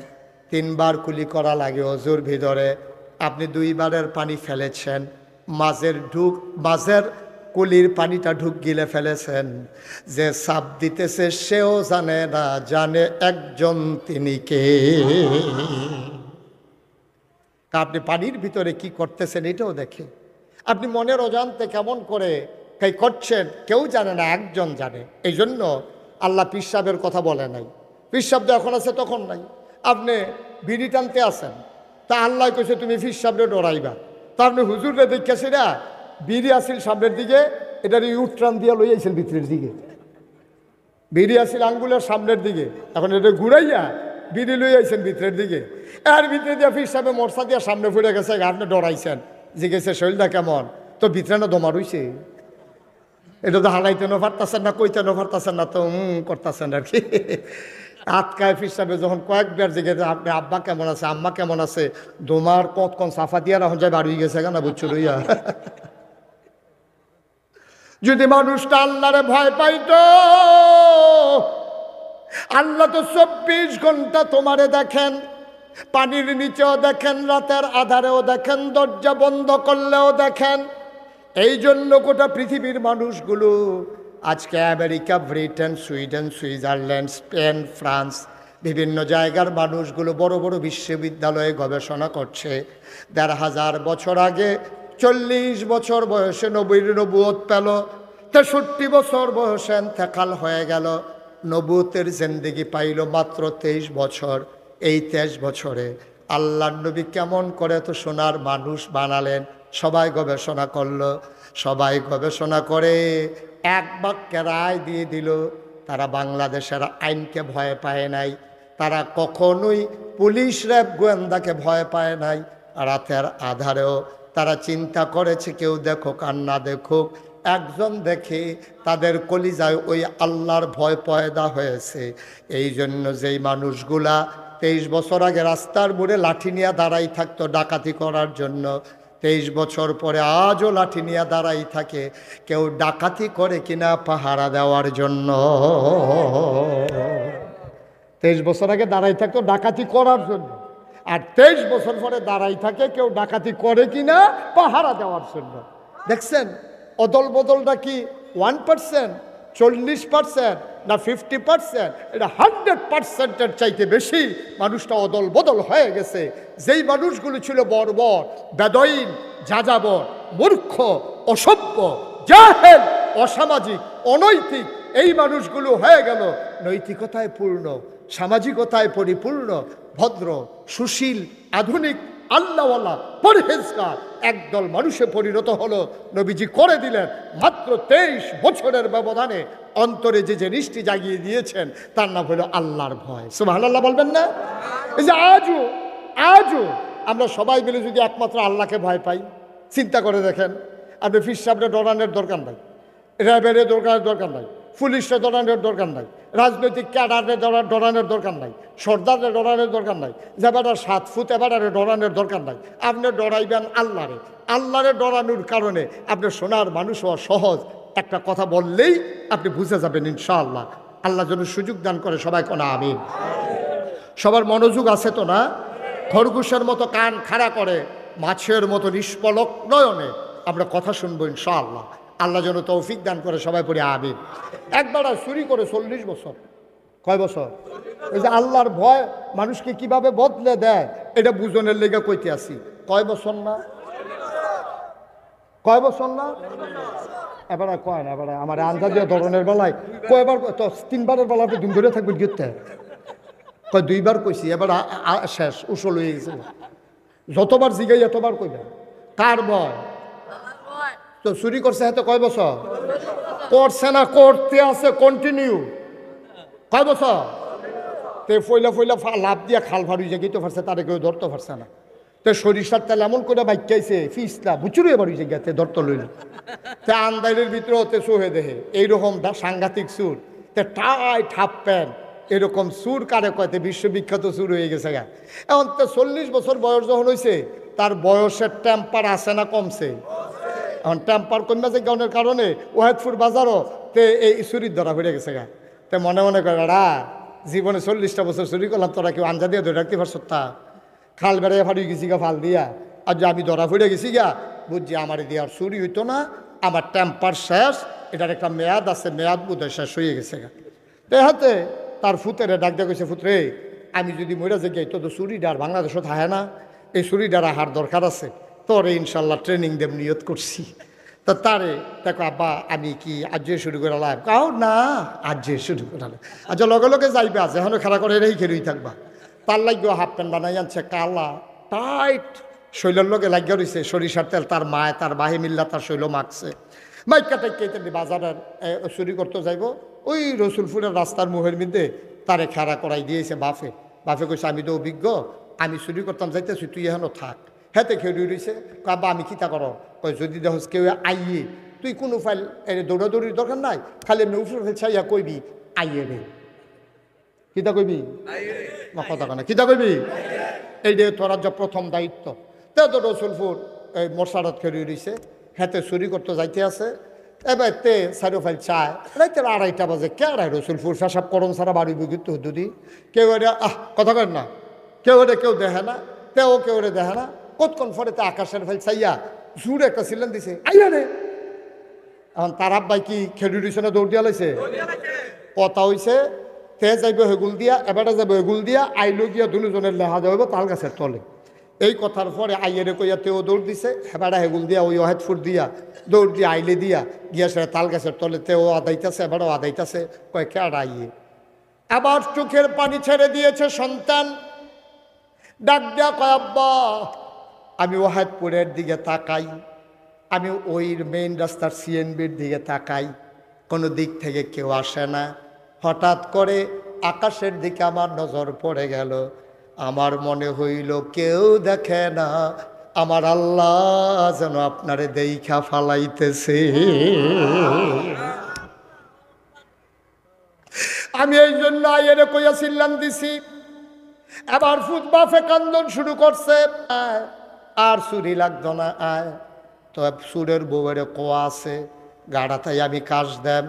3 বার কুলি করা লাগে অজুর ভিতরে, আপনি 2 বারের পানি ফেলেছেন, মাঝের কুলির পানিটা ঢুক গিলে ফেলেছেন। যে চাপ দিতেছে সেও জানে না, জানে একজন, তিনি কে। আপনি পানির ভিতরে কি করতেছেন এটাও দেখে। আপনি মনের অজান্তে কেমন করে করছেন কেউ জানে না, একজন জানে। এই জন্য আল্লাহ পীর সাহেবের কথা বলে নাই। পীর সাহেব যখন আছে তখন নাই। আপনি বিড়ি টানতে আসেন, তা আল্লাহ কইছে তুমি পীর সাহেবরে ডরাইবা। তা আপনি হুজুরে দেখেছি না, বিড়ি আসিল সামনের দিকে, এটার ইউট্রান দিয়ে লই আইছেন ভিতরের দিকে। বিড়ি আসিল আঙ্গুলের সামনের দিকে, এখন এটা ঘুরাইয়া বিড়ি লই আইছেন ভিতরের দিকে। এর ভিতরে দিয়ে পীর সাহেব মরসা দিয়ে সামনে ফুটে গেছে, আপনি ডরাইছেন। জিজ্ঞেসে শরীরটা কেমন? তো ভিতরে না দমা রইছে। এটা তো হালাইতে নো পারতেছেন না, কইতে নো পারতেছেন না, তো করতেছেন আর কি। আটকায় পীর সাহেব যখন কয়েকবার জিজ্ঞেস আপনি আব্বা কেমন আছে, আম্মা কেমন আছে, দোমার কতক্ষণ সাফা দিয়া রাখুন যায় বাড়ি গেছে কেন বুঝছো লইয়া। যদি মানুষটা আল্লাহরে ভয় পাইতো, আল্লাহ তো 24 ঘন্টা তোমারে দেখেন, পানির নিচেও দেখেন, রাতের আধারেও দেখেন, দরজা বন্ধ করলেও দেখেন। এই জন্য গোটা পৃথিবীর মানুষগুলো আজকে America, Britain, Sweden, Switzerland, Spain, France, বিভিন্ন জায়গার মানুষগুলো বড় বড় বিশ্ববিদ্যালয়ে গবেষণা করছে। 1500 বছর আগে 40 বছর বয়সে নবীর নবুয়ত পেল, 63 বছর বয়সে ইন্তেকাল হয়ে গেল। নবুয়তের জিন্দেগি পাইল মাত্র 23 বছর। এই 23 বছরে আল্লাহর নবী কেমন করে তো সোনার মানুষ বানালেন, সবাই গবেষণা করলো। সবাই গবেষণা করে এক বাক্যে রায় দিয়ে দিল, তারা বাংলাদেশের আইনকে ভয় পায় নাই, তারা কখনোই পুলিশ, র্যাব, গোয়েন্দাকে ভয় পায় নাই। রাতের আধারেও তারা চিন্তা করেছে কেউ দেখুক আর না দেখুক, একজন দেখে তাদের কলিজায় ওই আল্লাহর ভয় পয়দা হয়েছে। এই জন্য যেই মানুষগুলা 23 বছর আগে রাস্তার মোড়ে লাঠি নিয়ে দাঁড়াই থাকতো ডাকাতি করার জন্য, 23 বছর পরে আজও লাঠি নিয়ে দাঁড়াই থাকে। কেউ ডাকাতি করে কিনা পাহারা দেওয়ার জন্য। 23 বছর আগে দাঁড়াই থাকতো ডাকাতি করার জন্য, আর 23 বছর পরে দাঁড়াই থাকে কেউ ডাকাতি করে কিনা পাহারা দেওয়ার জন্য। দেখছেন অদল বদলটা কি 1%, 40% না 50%? এটা 100%-এর চাইতে বেশি মানুষটা অদল বদল হয়ে গেছে। যেই মানুষগুলো ছিল বর্বর, বেদইন, যাযাবর, মূর্খ, অসভ্য, জাহেল, অসামাজিক, অনৈতিক, এই মানুষগুলো হয়ে গেল নৈতিকতায় পূর্ণ, সামাজিকতায় পরিপূর্ণ, ভদ্র, সুশীল, আধুনিক, আল্লাহওয়ালা, পরহেজগার একদল মানুষে পরিণত হলো। নবীজি করে দিলেন মাত্র 23 বছরের ব্যবধানে অন্তরে যে জিনিসটি জাগিয়ে দিয়েছেন তার নাম হলো আল্লাহর ভয়। সুবহানাল্লাহ বলবেন না? এই যে আজও আমরা সবাই মিলে যদি একমাত্র আল্লাহকে ভয় পাই, চিন্তা করে দেখেন। আপনি পীর সাহেবরে ডরানোর দরকার নাই, র্যাবের দরকার নাই, পুলিশের ডরানোর দরকার নাই, রাজনৈতিক ক্যাডারের ডরানোর দরকার নাই, সর্দারের ডরানোর দরকার নাই, যেবারে 7 ফুট এবারে ডরানোর দরকার নাই। আপনি ডরাইবেন আল্লাহরে। আল্লাহরে ডরানোর কারণে আপনি সোনার মানুষ হওয়া সহজ। একটা কথা বললেই আপনি বুঝে যাবেন ইনশাআল্লাহ। আল্লাহ যেন সুযোগ দান করে, সবাই কোনা আমিন। সবার মনোযোগ আছে তো না? খরগোশের মতো কান খাড়া করে মাছের মতো নিষ্পলক নয়নে আমরা কথা শুনবো ইনশাআল্লাহ। আল্লাহ যেন তৌফিক দান করে, সবাই পড়ে আমিন। একবার চুরি করে 40 বছর, কয় বছর? এই যে আল্লাহর ভয় মানুষকে কিভাবে বদলে দেয় এটা বুঝনের লেগে কইতে আসি। কয় বছর না? কয় বছর না? এবারে কয় না, এবারে আমার আন্দাজীয় ধরনের বেলায় কয়বার, তো 3বারের বেলা আপনি দিন ধরে থাকবেন গিয়ে কয় 2বার কইছি, এবার শেষ উসল হয়ে গেছে। যতবার জিগাই এতবার কইবেন। কার ভয়? তো চুরি করছে হয়তো কয় বছর করছে না, করতে আছে কন্টিনিউ। কয় বছর? তে ফইলা ফইলা লাভ দিয়া খাল ফাড়ি যে গেতে পারছে, তারে কেউ ধরতে পারছে না। তো সরিষার তেল এমন করে বাইকাইছে ফিসলা বুচুরি এবার ওই জায়গাতে ধরতে লইল। তে আন্দাইলের ভিতরে হতে সোহে দেহে এইরকম সাংঘাতিক সুর, তে টাই ঠাপ প্যান এরকম সুর কারে কয়তে বিশ্ববিখ্যাত সুর হয়ে গেছে গা। এখন তো 40 বছর বয়স যখন হয়েছে, তার বয়সের টেম্পার আছে না কমছে? এখন টেম্পার কমে যে গানের কারণে ওয়াহেদপুর বাজারও তে এই চুরির ধরা পড়ে গেছে গা। তে মনে মনে করে রা জীবনে 40টা বছর চুরি করলাম, তোরা কেউ আঞ্জা দিয়ে ধরে রাখতে পারছ? তা খাল বেড়াইয়া ফাড়ি গেছি গা ফাল দিয়া, আর যে আমি ধরা পড়ে গেছি গা, বুঝছি আমার দিয়ে আর চুরি হইতো না, আমার টেম্পার শেষ, এটার একটা মেয়াদ আছে, মেয়াদ বোধহয় শেষ হয়ে গেছে গা। তে হাতে তার ফুতেরে ডাক দিয়ে কইছে, ফুতরে আমি যদি মরে যে যাই তো চুরিটা আর বাংলাদেশও থাকে না, এই চুরিটার আহার দরকার আছে, তোরে ইনশাল্লাহ ট্রেনিং দেব নিয়ত করছি। তো তারে দেখো আব্বা আমি কি আজ শুরু করে লাভ কাও না, আজ শুরু করালে আচ্ছা লগে লগে যাইবে, আজ এখনো খেলা করে রেই খেলুই থাকবা। তার লাগিও হাফ প্যান্ট বানাই আনছে কালা টাইট, শৈলের লগে লাগিয়ে রয়েছে সরিষার তেল, তার মায় তার বাহি মিল্লা তার শৈল মাখছে। মাইকা টাইকে বাজারের চুরি করতে যাইব, ওই রসুলপুরের রাস্তার মুহের মধ্যে তারে খেলা করাই দিয়েছে বাফে। বাফে কইছে আমি তো অভিজ্ঞ, আমি চুরি করতাম যাইতেছি, তুই এখনো থাক। হেতে খেয়ে রয়েছে, কাবা আমি কিতা করো, কই যদি দেখোস কেউ আইয়ে তুই কোনো ফাইল দৌড়াদৌড়ির দরকার নাই, খালি এমনি উফরে ফেলছাইয়া কইবি আইয়ে রে। কিতা কইবি? কথা কেনা কিতা কইবি? এই যে তোর যা প্রথম দায়িত্ব। তে তো রসুলপুর এই মশারত খেয়ে রয়েছে, হেতে চুরি করতে যাইতে আছে। এবার তে সাইড ফাইল চায় রাইতে 2:30 বাজে, কে আড়াই রসুলপুর পেশাব করম সারা বাড়ি বিগিত দুদি কেউ এটা কথা কেন না, কেউ এটা কেউ দেখে না, তেও কেউ রে দেখে না। কতক্ষণ ফরেতে আকাশের ফাইল চাইয়া জুড়ে একটা সিলেন দিছে আইয়া রে। এখন তার আব্বাই কি খেলু দিছে না দৌড় দিয়া লাইছে? কথা হইছে তে যাইব হেগুল দিয়া, এবারে যাইব হেগুল দিয়া, আইলো গিয়া দুজনের লেহা যাইব তাল গাছের তলে। এই কথার পরে আইয়েরে কইয়া তেও দৌড় দিছে, হেবারা হেগুল দিয়া ওই ওয়াহেদপুর দিয়া দৌড় দিয়া আইলে দিয়া গিয়া সে তাল গাছের তলে তেও আদাইতাছে, এবারও আদাইতাছে। কয় কে আর আইয়ে আবার চোখের পানি ছেড়ে দিয়েছে সন্তান। ডাক দিয়া কয় আব্বা আমি ওয়াহেদপুরের দিকে তাকাই, আমি ওই মেইন রাস্তার সিএনবির দিকে তাকাই, কোনো দিক থেকে কেউ আসে না। হঠাৎ করে আকাশের দিকে আমার নজর পড়ে গেল, আমার মনে হইল কেউ দেখে না, আমার আল্লাহ যেন আপনারে দেইখা ফালাইতেছে। আমি এই জন্য আইয়ের কইয়া চিল্লান দিছি। এবার ফুটবাফে কান্দন শুরু করছে, আর চুরি লাগতো না আয়। তো সুরের বউয়ের কোয়া আছে গাড়াতাই আমি কাজ দেম,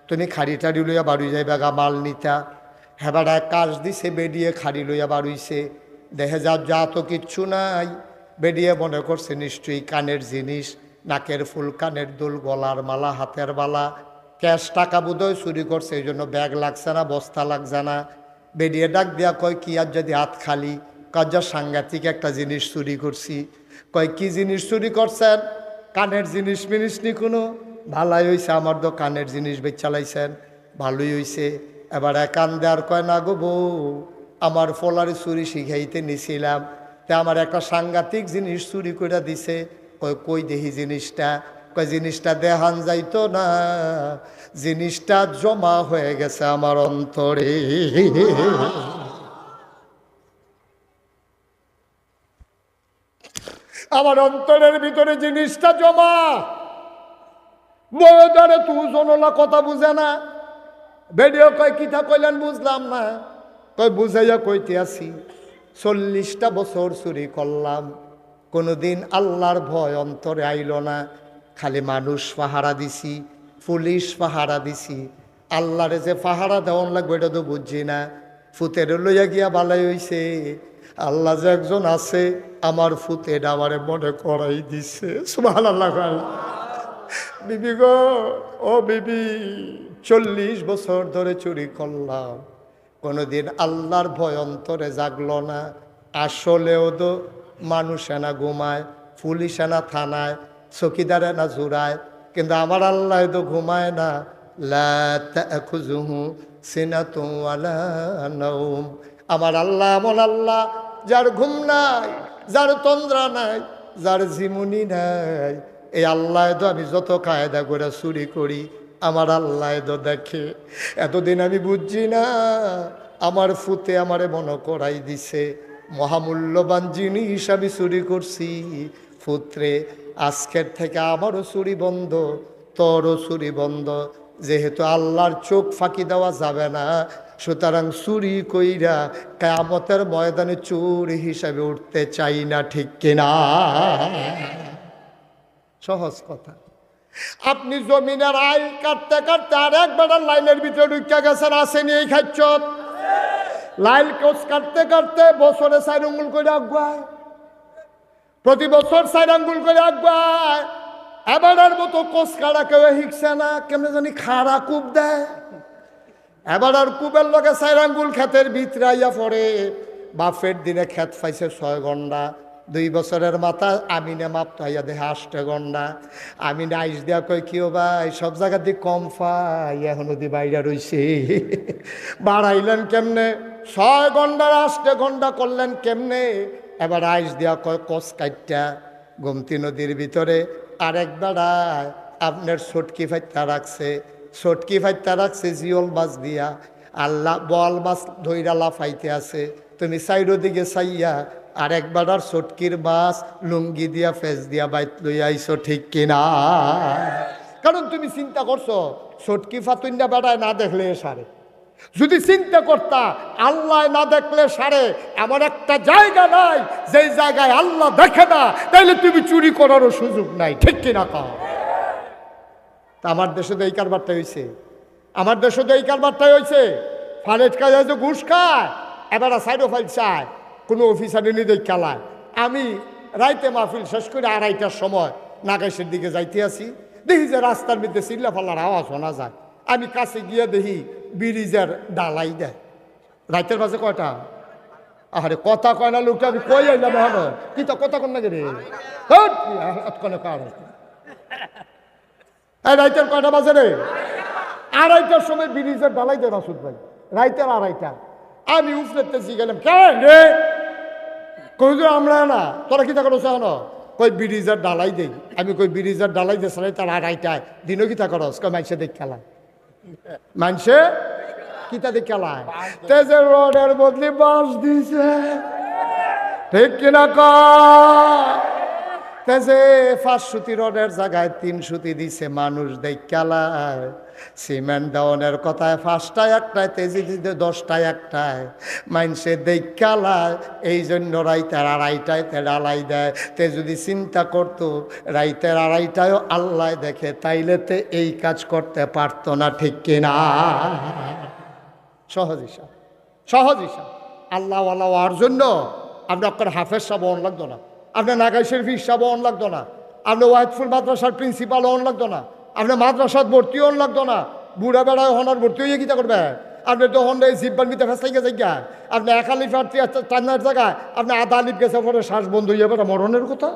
তুমি খাড়ি টাড়ি লইয়া বাড়ি যাইবা গা মাল নিতা। হেবাডায় কাজ দিছে, বেডিয়ে খাড়ি লইয়া বাড়ুইছে, দেখে যা তো কিচ্ছু নাই। বেডিয়ে মনে করছে নিশ্চয়ই কানের জিনিস, নাকের ফুল, কানের দুল, গলার মালা, হাতের বালা, ক্যাশ টাকা বোধহয় চুরি করছে, এই জন্য ব্যাগ লাগছে না, বস্তা লাগছে না। বেডিয়ে ডাক দিয়া কয় কি আর যদি হাত খালি? কাজা সাংঘাতিক একটা জিনিস চুরি করছি। কয় কি জিনিস চুরি করছেন? কানের জিনিস মিনিস নি কোনো? ভালাই হয়েছে, আমার তো কানের জিনিস বেচালাইছেন, ভালোই হয়েছে। এবার কান দেওয়ার কয় না গো বউ, আমার ফলারে চুরি শিখাইতে নিছিলাম, তা আমার একটা সাংঘাতিক জিনিস চুরি করে দিছে। কয় কই দেখি জিনিসটা? কয় জিনিসটা দেখান যাইতো না, জিনিসটা জমা হয়ে গেছে আমার অন্তরে। আমার অন্তরের ভিতরে জিনিসটা জমা। বড়দারে তুই জনলা কথা বুঝে না। ভিডিও কয় কিতা কইলেন বুঝলাম না। কয় বুঝাইয়া কইতে আসি, 40টা বছর চুরি করলাম, কোনোদিন আল্লাহর ভয় অন্তরে আইল না। খালি মানুষ পাহারা দিছি, পুলিশ পাহারা দিছি, আল্লাহরে যে পাহারা দেওয়ান লাগবে এটা তো বুঝছি না। ফুতের লইয়া গিয়া বালাই হইছে, আল্লাহ যে একজন আছে আমার ফুতে এটা আমারে মনে করাই দিছে সুবহানাল্লাহ। বিবি গো, ও বিবি, 40 বছর ধরে চুরি করলাম, কোনোদিন আল্লাহর ভয় অন্তরে জাগলো না। আসলেও তো মানুষে না ঘুমায়, পুলিশে না থানায়, চকিদারে না জুড়ায়, কিন্তু আমার আল্লাহ তো ঘুমায় না। লা তাখুযুহু সিনাতুন ওয়ালা নাওম। আমার আল্লাহ এমন আল্লাহ যার ঘুম নাই, যার তন্দ্রা নাই, যার ঝিমুনি নাই। এই আল্লাহ তো আমি যত কায়দা করে চুরি করি আমার আল্লাহ তো দেখে। এতদিন আমি বুঝছি না, আমার ফুতে আমারে মনে করাই দিছে মহামূল্যবান জিনিস আমি চুরি করছি। ফুত্রে, আজকের থেকে আমারও চুরি বন্ধ, তোরও চুরি বন্ধ। যেহেতু আল্লাহর চোখ ফাঁকি দেওয়া যাবে না, সুতরাং চুরি কইরা কিয়ামতের ময়দানে চোর হিসাবে উঠতে চাই না, ঠিক কিনা? সহজ কথা। আপনি জমিনের আইল কাটতে কাটতে আর একবার লাইনের ভিতরে ঢুকে গেছেন, আসেনি এই খাচ্ছ। লাইল কোচ কাটতে কাটতে বছরে 4 আঙ্গুল করে আগুয়ায়, প্রতি বছর 4 আঙ্গুল করে আগুয়ায়। এবারের মতো কোচ কাটা কেউ শিখছে না, কেমনে জানি খাড়া কূপ দেয়। এবার আর কূপের লগে 4 আঙ্গুল ক্ষেতের ভিতরে আইয়া পড়ে। বাপের দিনে ক্ষেত পাইছে 6 ঘন্টা, 2 বছরের মাথা আমিনে মাপতে হইয়া দেখে 8 ঘন্টা। আমিনে আইস দেয়া কই কিও ভাই, সব জায়গা দিয়ে কম পাই, এখনো দি বাইরে রইছে। বাড়াইলেন কেমনে? 6 ঘন্টার 8 ঘন্টা করলেন কেমনে? এবার আইস দেয়া কয় কস কাইটটা গোমতী নদীর ভিতরে আরেক বেড়ায় আপনার ছটকি ফাইত্যা রাখছে, ছটকি ফাইত্যা রাখছে জিওল মাছ দিয়া। আল্লাহ বল মাছ ধইরা লাফাইতে আছে, তুমি সাইডো দিকে চাইয়া আরেক বেড়ার ছটকির মাছ লুঙ্গি দিয়া ফেস দিয়া বাইত লই আইছো, ঠিক কিনা? কারণ তুমি চিন্তা করছো ছটকি ফাতুন্ডা বেড়ায় না দেখলে সারে। যদি চিন্তা করতা আল্লাহ না দেখলে সারে, এমন একটা জায়গা নাই যেই জায়গায় আল্লাহ দেখে না, তাইলে তুমি চুরি করারও সুযোগ নাই, ঠিক কিনা? তা আমার দেশে তো এই কারবারটাই হয়েছে, আমার দেশে তো এই কারবারটাই হয়েছে। ফালেট খায় যে ঘুষ খায়, এবার সাইডো ফাইল চায়, কোনো অফিসারে নিয়ে খেলায়। আমি রাইতে মাহফিল শেষ করে 2:30টার সময় নাগাইশের দিকে যাইতে আসি, দেখি যে রাস্তার মধ্যে চিল্লা ফাল্লার আওয়াজ শোনা যায়। আমি কাছে গিয়ে দেখি ব্রিজের ডালাই দেয়। রাইতের বাজে কয়টা? আরে কথা কয় না লোকটা, আমি কই আইলাম হলো কি তো কথা কন না রে রাইতের কয়টা বাজে রে? 2:30টার সময় ব্রিজের ডালাই দেয় রাসুদ ভাই, রাইতের 2:30। আমি উফলেতেছি গেলাম, কেন রে? কই আমরা না, তোরা কি তা করছ না? কই ব্রিজের ডালাই দেই। আমি কই ব্রিজের ডালাই দিয়ে সালাই তার 2:30টায় দিনও কি তা করস? কই মানুষে দেখ খেলায়, মানুষে কিতা দেখ খেলায়, তেজে রোডের বদলি বাস দিছে, ঠিক কিনা? তেজে 5 সুতি রোডের জায়গায় 3 সুতি দিছে, মানুষ দেখ খেলায়। সিমেন্ট দেওয়ানের কথায় 5টায় 1টায়, তেজি দিতে 10টায় 1টায়, মানুষে দেখালায়। এই জন্য রাইতের 2:30টায় তে ডালাই দেয়। তে যদি চিন্তা করতো রাইতের 2:30টায়ও আল্লাহ দেখে, তাইলে তে এই কাজ করতে পারতো না, ঠিক কিনা? সহজ হিসাব, সহজ হিসাব। আল্লাহ আল্লাহ হওয়ার জন্য আপনার হাফেজ সাহেব অন লাগতো না, আপনার নাগাইশের ফিস সাহেব অন লাগতো না, আপনার ওয়াইটফুল মাদ্রাসার প্রিন্সিপাল অন লাগতো না, আপনার মাদ্রাসাত ভর্তি হন লাগতো না। বুড়া বেড়ায় হনার ভর্তি হয়ে গীতা করবে। আপনি তো হন এই জিব্বার ভিতরে ফেসাই গেছে গা, আপনি 1 আলিফ আর টান্নার জায়গায় আপনি 1/2 আলিফ গেছে পরে শ্বাস বন্ধ হয়ে যাবে, মরণের কথা।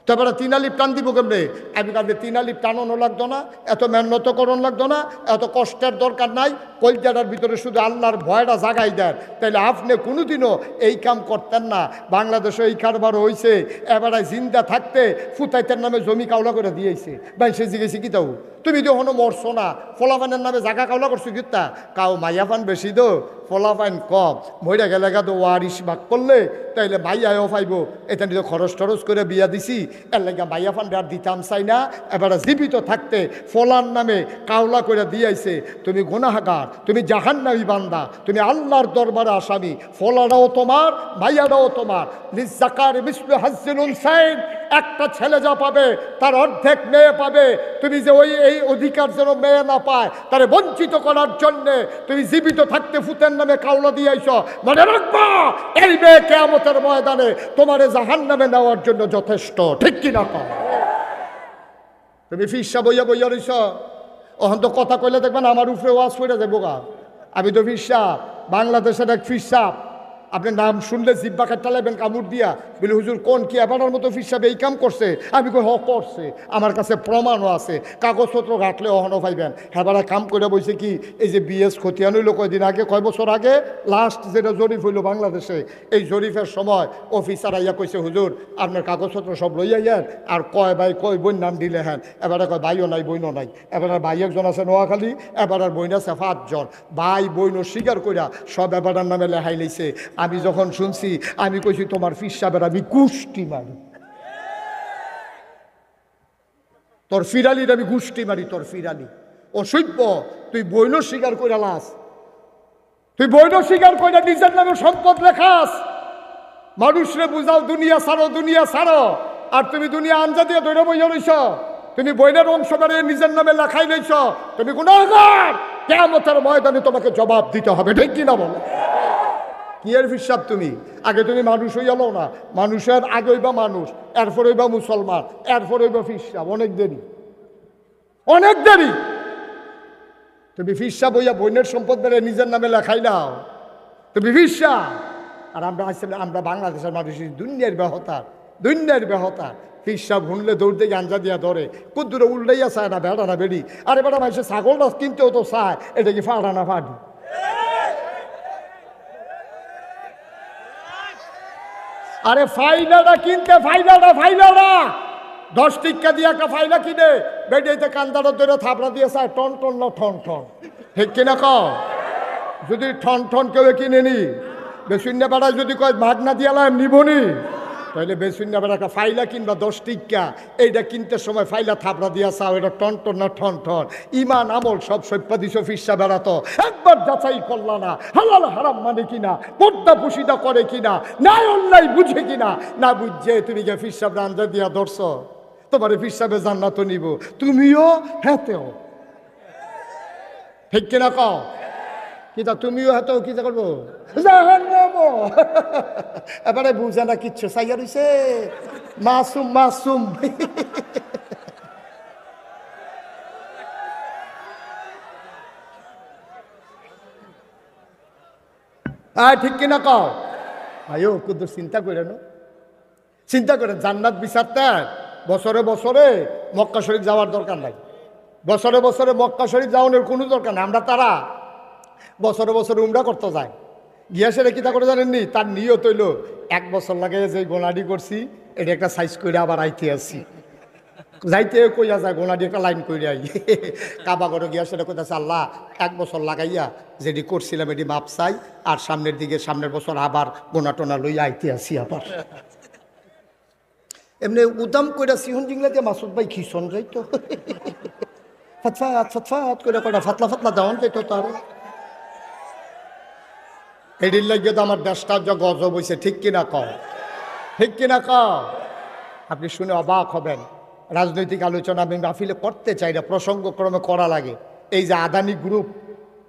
তারপরে 3 আলিফ টান দিব কেমনে? আমি আপনি 3 আলিফ টানানো লাগতো না, এত মেহনতকরণ লাগতো না, এত কষ্টের দরকার নাই। কলজাটার ভিতরে শুধু আল্লাহর ভয়টা জাগাই দেন, তাইলে আপনি কোনোদিনও এই কাম করতেন না। বাংলাদেশে এই কারবার হয়েছে, এবারে জিন্দা থাকতে ফুতাইতের নামে জমি কাউলা করে দিয়েছে। ভাই সে জিজ্ঞেসি কি তাও তুমি তো হনো মরছো না, ফলাফানের নামে জায়গা কাউলা করছো কিতা? কাউ মাইয়াফান বেশি দো, ফলাফাইন কম, মইরা গেলে গা তো ওয়ারিস ভাগ করলে তাইলে মাইয়াও পাইব। এটা নিয়ে খরচ টরচ করে বিয়া দিছি, এর লাগে মাইয়াফান আর দিতাম চাই না। এবারে জীবিত থাকতে ফলার নামে কাউলা করে দিয়েছে। তুমি গুনাহগার, তুমি জাহান্নামী বান্দা, তুমি আল্লাহর দরবারে আসামি। ফলাটাও তোমার, মাইয়াটাও তোমার। লিজ্জাকার মিসলু হাজ্জিল উনসাইন, একটা ছেলে যা পাবে তার অর্ধেক মেয়ে পাবে। তুমি যে এই অধিকার যেন মেয়ে না পায়, তারে বঞ্চিত করার জন্যে তুমি জীবিত থাকতে ফুতের দিনের নামে কাউলা দিয়েছ, মনে রাখবা এই মেয়ে কিয়ামতের ময়দানে তোমারে জাহান্নামে নেওয়ার জন্য যথেষ্ট। ঠিক কিনা কও? তুমি ফিসা বইয়া বইয়া রইছ, ওখান তো কথা কইলে দেখবেন আমার উপরে ওয়াজ করে যাবো গা। আমি তো ফিসা, বাংলাদেশের এক ফিসা, আপনার নাম শুনলে জিব্বা কাটটা লাগবেন কামড় দিয়া, বলে হুজুর কোন কি এবারের মতো ফিসাবে এই কাম করছে? আমি কই হ করছে, আমার কাছে প্রমাণও আছে, কাগজপত্র ঘাটলে অহনও পাইবেন। হেবারা কাম করে বইছে কি, এই যে বিএস খতিয়ান হইল কয়দিন আগে, কয় বছর আগে লাস্ট যেটা জরিপ হইল বাংলাদেশে, এই জরিপের সময় অফিসার আইয়া কইছে হুজুর আপনার কাগজপত্র সব লইয়া ইয়ার, আর কয় ভাই কয় বোন নাম দিলে হ্যাঁ, এবারে কয় ভাইও নাই বইনও নাই, এবারে ভাই একজন আছে নোয়াখালী, এবার বোন আছে 5 জন, ভাই বইনও স্বীকার কইরা সব এবারের নামে লেহাই লইছে। আমি যখন শুনছি আমি কইছি তোমার ফিসাবের আমি গুষ্টি মারি, তোর ফিরালির আমি গুষ্টি মারি, তোর ফিরালি অসভ্য। তুই বইন স্বীকার কইরা লাস, তুই বইন স্বীকার কইরা নিজের নামে সম্পদ লেখাস, মানুষরে বুঝাও দুনিয়া ছাড়ো দুনিয়া ছাড়ো, আর তুমি দুনিয়া আঞ্জা দিয়ে দৈরা বইয়া রইছ, তুমি বইনের অংশ বাড়িয়ে নিজের নামে লেখাই লইছ, তুমি গুনাহগার। কিয়ামতের ময়দানে তোমাকে জবাব দিতে হবে। ঠিক কিনা বলো? কি এর হিসাব? তুমি আগে তুমি মানুষ হইয়া লও না, মানুষের আগে হইবা মানুষ, এরপর হইবা মুসলমান, এরপর হইবা ফিসাব। অনেক দেরি, অনেক দেরি। তুমি ফিসাব হইয়া বইনের সম্পদ বেড়ে নিজের নামে লেখাই নাও, তুমি ফিসাব। আর আমরা আসলে আমরা বাংলাদেশের মানুষ দুনিয়ার বেহতার, দুনিয়ার বেহতার। ফিসাব শুনলে দৌড় দিয়ে আঞ্জা দিয়া ধরে, কুদ্দুরে উল্টাইয়া চায় না, বেড়া না বেড়ি। আরে বেড়া মানুষের ছাগলটা কিনতেও তো চায়, এটা কি ফাড়া না ফাড়ি? আরে ফাইলাটা কিনতে, ফাইলাটা 10 টিক্কা দিয়ে একটা ফাইলা কিনে বেডিতে কান্দাটা ধরে থাপড়া দিয়ে চায় টন টন না ঠন ঠন। ঠিক কিনা কও? যদি ঠন ঠন কেউ কিনে নি, বেসুন্যা বেড়ায় যদি কয় মাগনা দিয়ালাম নিবনি, তাহলে বেসুন্যা বেড়া একটা ফাইলা কিনবা 10 টিক্কা, এইটা কিনতে সময় ফাইলা থাপড়া দিয়া চাও এটা টন টন না ঠন ঠন। ইমান আমল সব সভ্যা দিছ ফিসা বেড়াতো, একবার যাচাই করলা না হালাল হারাম মানে কিনা, পর্দা পুশিদা করে কিনা, নাই অন্যায় বুঝে কিনা। না বুঝছে তুমি গিয়ে ফিসাব রাঞ্জা দিয়া ধরছ, তোমার ফিসাবে জান্নাত নিব, তুমিও হেতেও। ঠিক কিনা কও? কিতা তুমিও হেতেও কিতা করবো? এবারে বুঝে না কিচ্ছু, চাইয়া রইছে মাসুম মাসুম। ঠিক কিনা কও? আয়ো কুদ্দুর চিন্তা করে না, চিন্তা করেন জান্নাত বিচারতে বছরে বছরে মক্কা শরীফ যাওয়ার দরকার নাই, বছরে বছরে মক্কা শরীফ যাওয়ানোর কোনো দরকার নাই। আমরা তারা বছরে বছরে উমরা করতে যায়, গিয়া সেটা কিতা করে জানেননি, তার নিয়ত হইল 1 বছর লাগে যে গোনাডি করছি এটা একটা সাইজ করে আবার আইতে আসি, যাইতে কইয়া যায় গোনাডি একটা লাইন করে আই। কাবা করে গিয়া সেটা কইতাছে আল্লাহ 1 বছর লাগাইয়া যেটি করছিলাম এটি মাপ চাই, আর সামনের দিকে সামনের বছর আবার গোনা টোনা লইয়া আইতে আসি আবার। এমনি উদাম কইরা সিহন জিংলা দিয়ে মাসুদ ভাই খিসন যাইতো, ফাতফাত ফাতফাত করে কয়টা ফাতলা ফাতলা দেওয়ান যাইতো তার। এটির লাগিয়ে তো আমার দেশটা যা গজব হয়েছে। ঠিক কিনা কও? ঠিক কিনা কও? আপনি শুনে অবাক হবেন, রাজনৈতিক আলোচনা আমি মাহফিলে করতে চাই না, প্রসঙ্গক্রমে করা লাগে। এই যে আদানি গ্রুপ,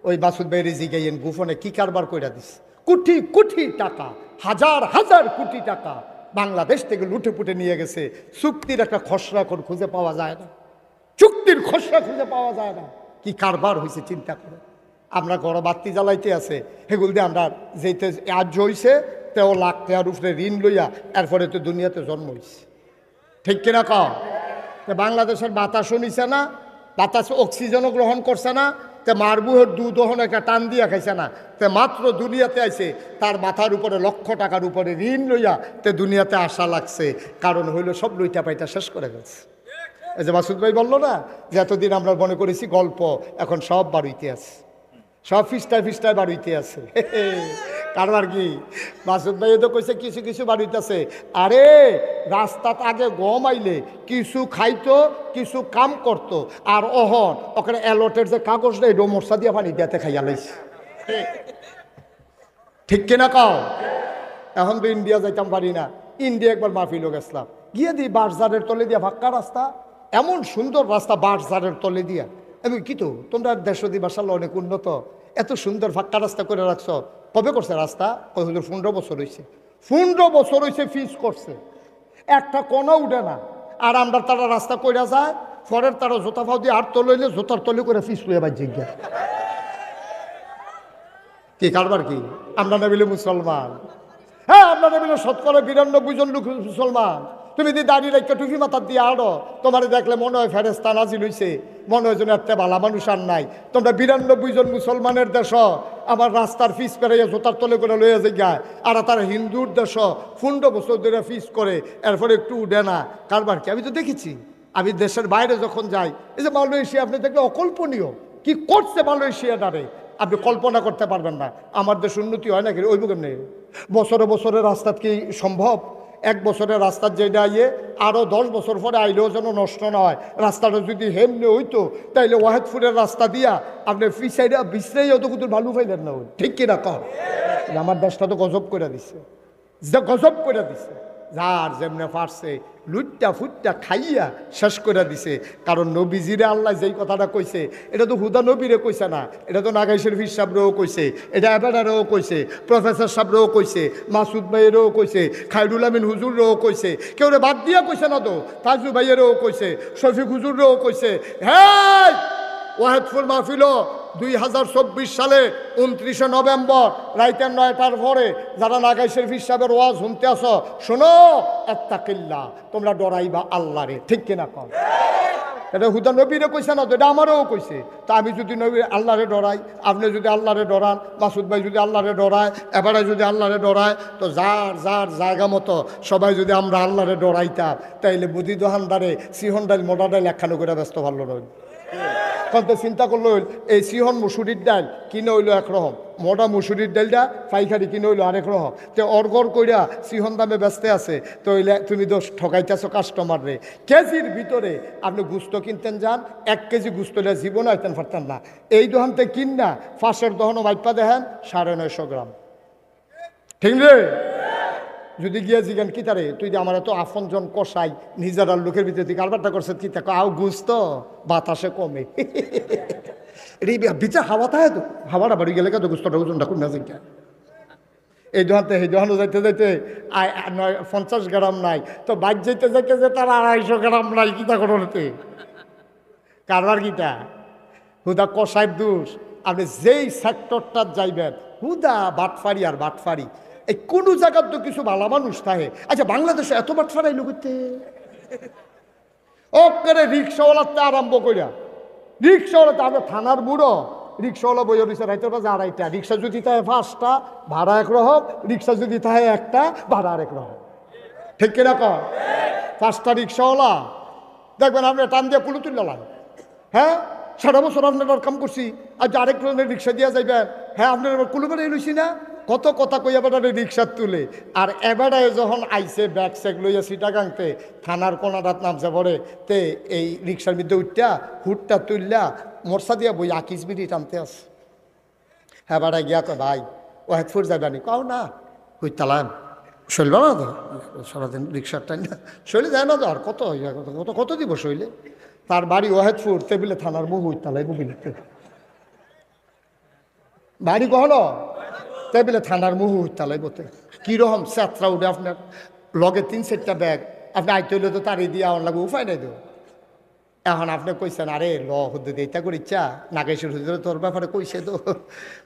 ওই মাসুদ ভাই রিজিগাইয়েন গোপনে কি কারবার কইরা দিস, কোটি কোটি টাকা, হাজার হাজার কোটি টাকা বাংলাদেশ থেকে লুটে পুটে নিয়ে গেছে। চুক্তির একটা খসড়া খুঁজে পাওয়া যায় না, চুক্তির খসড়া খুঁজে পাওয়া যায় না। কি কারবার হয়েছে চিন্তা করে। আমরা ঘর বাতি জ্বালাইতে আছে, সেগুলো দিয়ে আমরা যেতে আজ হয়েছে 13 লাখ টাকার উপরে ঋণ লইয়া এরপরে তো দুনিয়াতে জন্ম হয়েছে। ঠিক কিনা কও? বাংলাদেশের বাতাসও নিছে না, বাতাস অক্সিজেনও গ্রহণ করছে না, তে মারবুহের দুধহন একটা টান দিয়া খাইছে না, তে মাত্র দুনিয়াতে আইছে তার মাথার উপরে লক্ষ টাকার উপরে ঋণ লইয়া তে দুনিয়াতে আসা লাগছে। কারণ হইল সব লইটা পাইটা শেষ করে গেছে। এই যে মাসুদ ভাই বললো না যে এতদিন আমরা মনে করেছি গল্প, এখন সব বাড়িতে আছে, সব ফিস্টায় ফিস্টায় বাড়িতে আছে। কারবার কি মাসুদ ভাই তো কইছে কিছু কিছু বাড়িতে আছে। আরে রাস্তাত আগে গম আইলে কিছু খাইতো, কিছু কাম করতো, আর অহন ওখানে অ্যালটের যে কাগজ নেই ডোমরসা দিয়ে পানি দিয়াতে খাইয়া লাইছে। ঠিক কিনা কও? এখন তো ইন্ডিয়া যাইতাম পারি না, ইন্ডিয়া একবার মাহফিল গেছিলাম, গিয়ে দিই বাসজারের তলে দিয়া ফাঁকা রাস্তা, এমন সুন্দর রাস্তা বাসজারের তলে দিয়া। আমি কি তো তোমরা দেশ দিবাসাল অনেক উন্নত, এত সুন্দর ফাঁকা রাস্তা করে রাখছো, কবে করছে রাস্তা? ওই হুজুর 15 বছর হয়েছে। 15 বছর হয়েছে ফিস করছে, একটা কোনো উঠে না। আর আমরা তারা রাস্তা কইরা যায়, পরের তারা জোতা ফাও দিয়ে আর তলইলে জোতার তলে করে ফিস লুয়ে বাজ জিজ্ঞা কি কারবার কি? আমরা না বলি মুসলমান, হ্যাঁ আমরা না বলি 92 জন লোক মুসলমান। তুমি যদি দাঁড়িয়ে রেখে টুপি মাথার দিয়ে আড়ো, তোমার দেখলে মনে হয় ফেরেস্তা নাজিল হইছে, মনে হয় যেন একটা ভালো মানুষ আর নাই। তোমরা 92 জন মুসলমানের দেশ, আমার রাস্তার ফিস পেরাইয়া জোতার তলে করে লইয়া যায়। আর তারা হিন্দুর দেশ 15 বছর ধরে ফিস করে, এরপরে একটু উঠে না। কারবার কি? আমি তো দেখেছি, আমি দেশের বাইরে যখন যাই, এই যে মালয়েশিয়া আপনি দেখলে অকল্পনীয় কি করছে মালয়েশিয়াটারে, আপনি কল্পনা করতে পারবেন না। আমার দেশ উন্নতি হয় নাকি ওই বুকে নেই? বছরে বছরে রাস্তা কি সম্ভব? এক বছরের রাস্তার যেটা আইয়ে আরও 10 বছর পরে আইলেও যেন নষ্ট না হয়। রাস্তাটা যদি হেমনে হইতো তাইলে ওয়াহেদপুরের রাস্তা দিয়া আপনি ফিসাইডা বিছরাই হতো, কিন্তু ভালো পাইলেন না। ঠিক কিনা কর? আমার দেশটা তো গজব করে দিছে, গজব করে দিছে। যার যেমনে পারছে লুটটা ফুটটা খাইয়া শেষ করে দিছে। কারণ নবীজিরে আল্লাহ যেই কথাটা কইছে, এটা তো হুদা নবীরে কইছে না, এটা তো নাগাই শরীফ সাহেবরেও কইছে, এটা এবারেও কইছে, প্রফেসর সাহেবরেও কইছে, মাসুদ ভাইয়েরও কইছে, খায়রুল আমিন হুজুররেও কইছে, কেউ বাদ দিয়া কইছে না তো, তাজু ভাইয়েরও কইছে, শফিক হুজুররেও কইছে। হ্যাঁ, ওয়াহেদপুর মাহফিল 2024 সালে 29 নভেম্বর রাইতের 9টার পরে যারা নাগাই শরীফ সাহেবের ওয়াজ শুনতে আসো, শোনো, আত্তাকিল্লাহ, তোমরা ডরাইবা আল্লাহরে। ঠিক কিনা কম? এটা হুদা নবীরে কইছে না তো, এটা আমারও কইছে। তা আমি যদি নবী আল্লাহরে ডরাই, আপনি যদি আল্লাহরে ডরান, মাসুদ ভাই যদি আল্লাহরে ডরায়, এবারে যদি আল্লাহরে ডরায়, তো যার যার জায়গা মতো সবাই যদি আমরা আল্লাহরে ডরাইতাম, তাইলে বুদ্ধি দোহানদারে সিহন ডাইল মোটা ডাইল একখানো করে ব্যস্ত ভালো নয়। তো চিন্তা করলো, এই সিহন মুসুরির ডাল কিনে হইলো একরকম, মোটা মুসুরির ডালটা পাইকারি কিনে হইলো আরেক রকম। তো অর্গর কইরা সিহন দামে ব্যস্ত আছে, তো তুমি তো ঠকাইতেছো কাস্টমাররে। কেজির ভিতরে আপনি গুস্ত কিনতেন যান, 1 কেজি গুস্ত জীবন আইতেন পারতেন না। এই দোকানতে কিন না, ফাঁসের দহনও বাইপা দেখেন 950 গ্রাম। ঠিক রে? যদি গিয়া জিগান কি তারে, তুই যে আমার এত আপনজন কষাই নিজের আর লোকের ভিতরে তুই কারবারটা করছে কি থাকো, আও গুস্ত বাতাসে কমে ভিতরে হাওয়া থাকে তো, হাওয়াটা বাড়ি গেলে তো গুস্তটা ওজনটা কমে জিজ্ঞা। এই দোহানতে এই দোহানো যাইতে যাইতে 50 গ্রাম নাই, তো বাইক যাইতে যাইতে যে তার 250 গ্রাম নাই, কিতা করতে কারবার কিটা? হুদা কষাইয়ের দোষ। আপনি যেই সেক্টরটা যাইবেন হুদা বাটফারি আর বাটফারি। এই কোনো জায়গার তো কিছু ভালো মানুষ থাকে। আচ্ছা, বাংলাদেশে এত বাটফারাই লোকতে ও করে রিক্সাওয়ালাতে আরম্ভ করিয়া, রিক্সাওয়ালাতে আমরা থানার বুড়ো রিক্সাওয়ালা বইয়া দিচ্ছে রাইতের বাজে 2.5টা। রিক্সা যদি থাকে 5টা ভাড়া একরকম, রিক্সা যদি থাকে একটা ভাড়া আরেক রকম। ঠিক কিনা কর? 5টা রিক্সাওয়ালা দেখবেন আপনি টান দিয়ে কুলু তুললাম। হ্যাঁ, 7 বছর আপনার কাম করছি, আর যে আরেক ধরনের রিক্সা দিয়া যাইবেন। হ্যাঁ, আপনার কুলু বেড়ে লইছি না, কত কথা কইয়া বেড়ারে রিক্সা তুলে। আর এবারে যখন আইসে ব্যাগ স্যাগ লইয়া সিটাগাংতে থানার কোনাটাত নামছে পড়ে, তে এই রিক্সার মধ্যে উঠটা হুটটা তুললা মোরসা দিয়া বই আকিস বিড়ি টানতে আস। হ্যাঁ, বাড়া গিয়া কয় ভাই ওয়াহেদপুর যাইবানি? কাও না, হুইতালাম শৈল না তো সারাদিন রিক্সার টাইম না, শৈলে যায় না তো। আর কত কত কত দিব শৈলে? তার বাড়ি ওয়াহেদপুর, টেবিলে থানার বহু হুইতালাই বুবিলিতে বাড়ি কখনো টেবিলে থানার মুহু তালাই বলতে কীরকম যাত্রা উঠে আপনার লগে 3-4টা ব্যাগ, আপনি আইতে হইলে তো তারই দিয়ে আমার লাগে উপায় নাই তো। এখন আপনি কইছেন আরে ল হুদ্দু দিইতা করিচ্ছা, নাগেশ্বর হুজুরে তোর ব্যাপারে কইছে তো,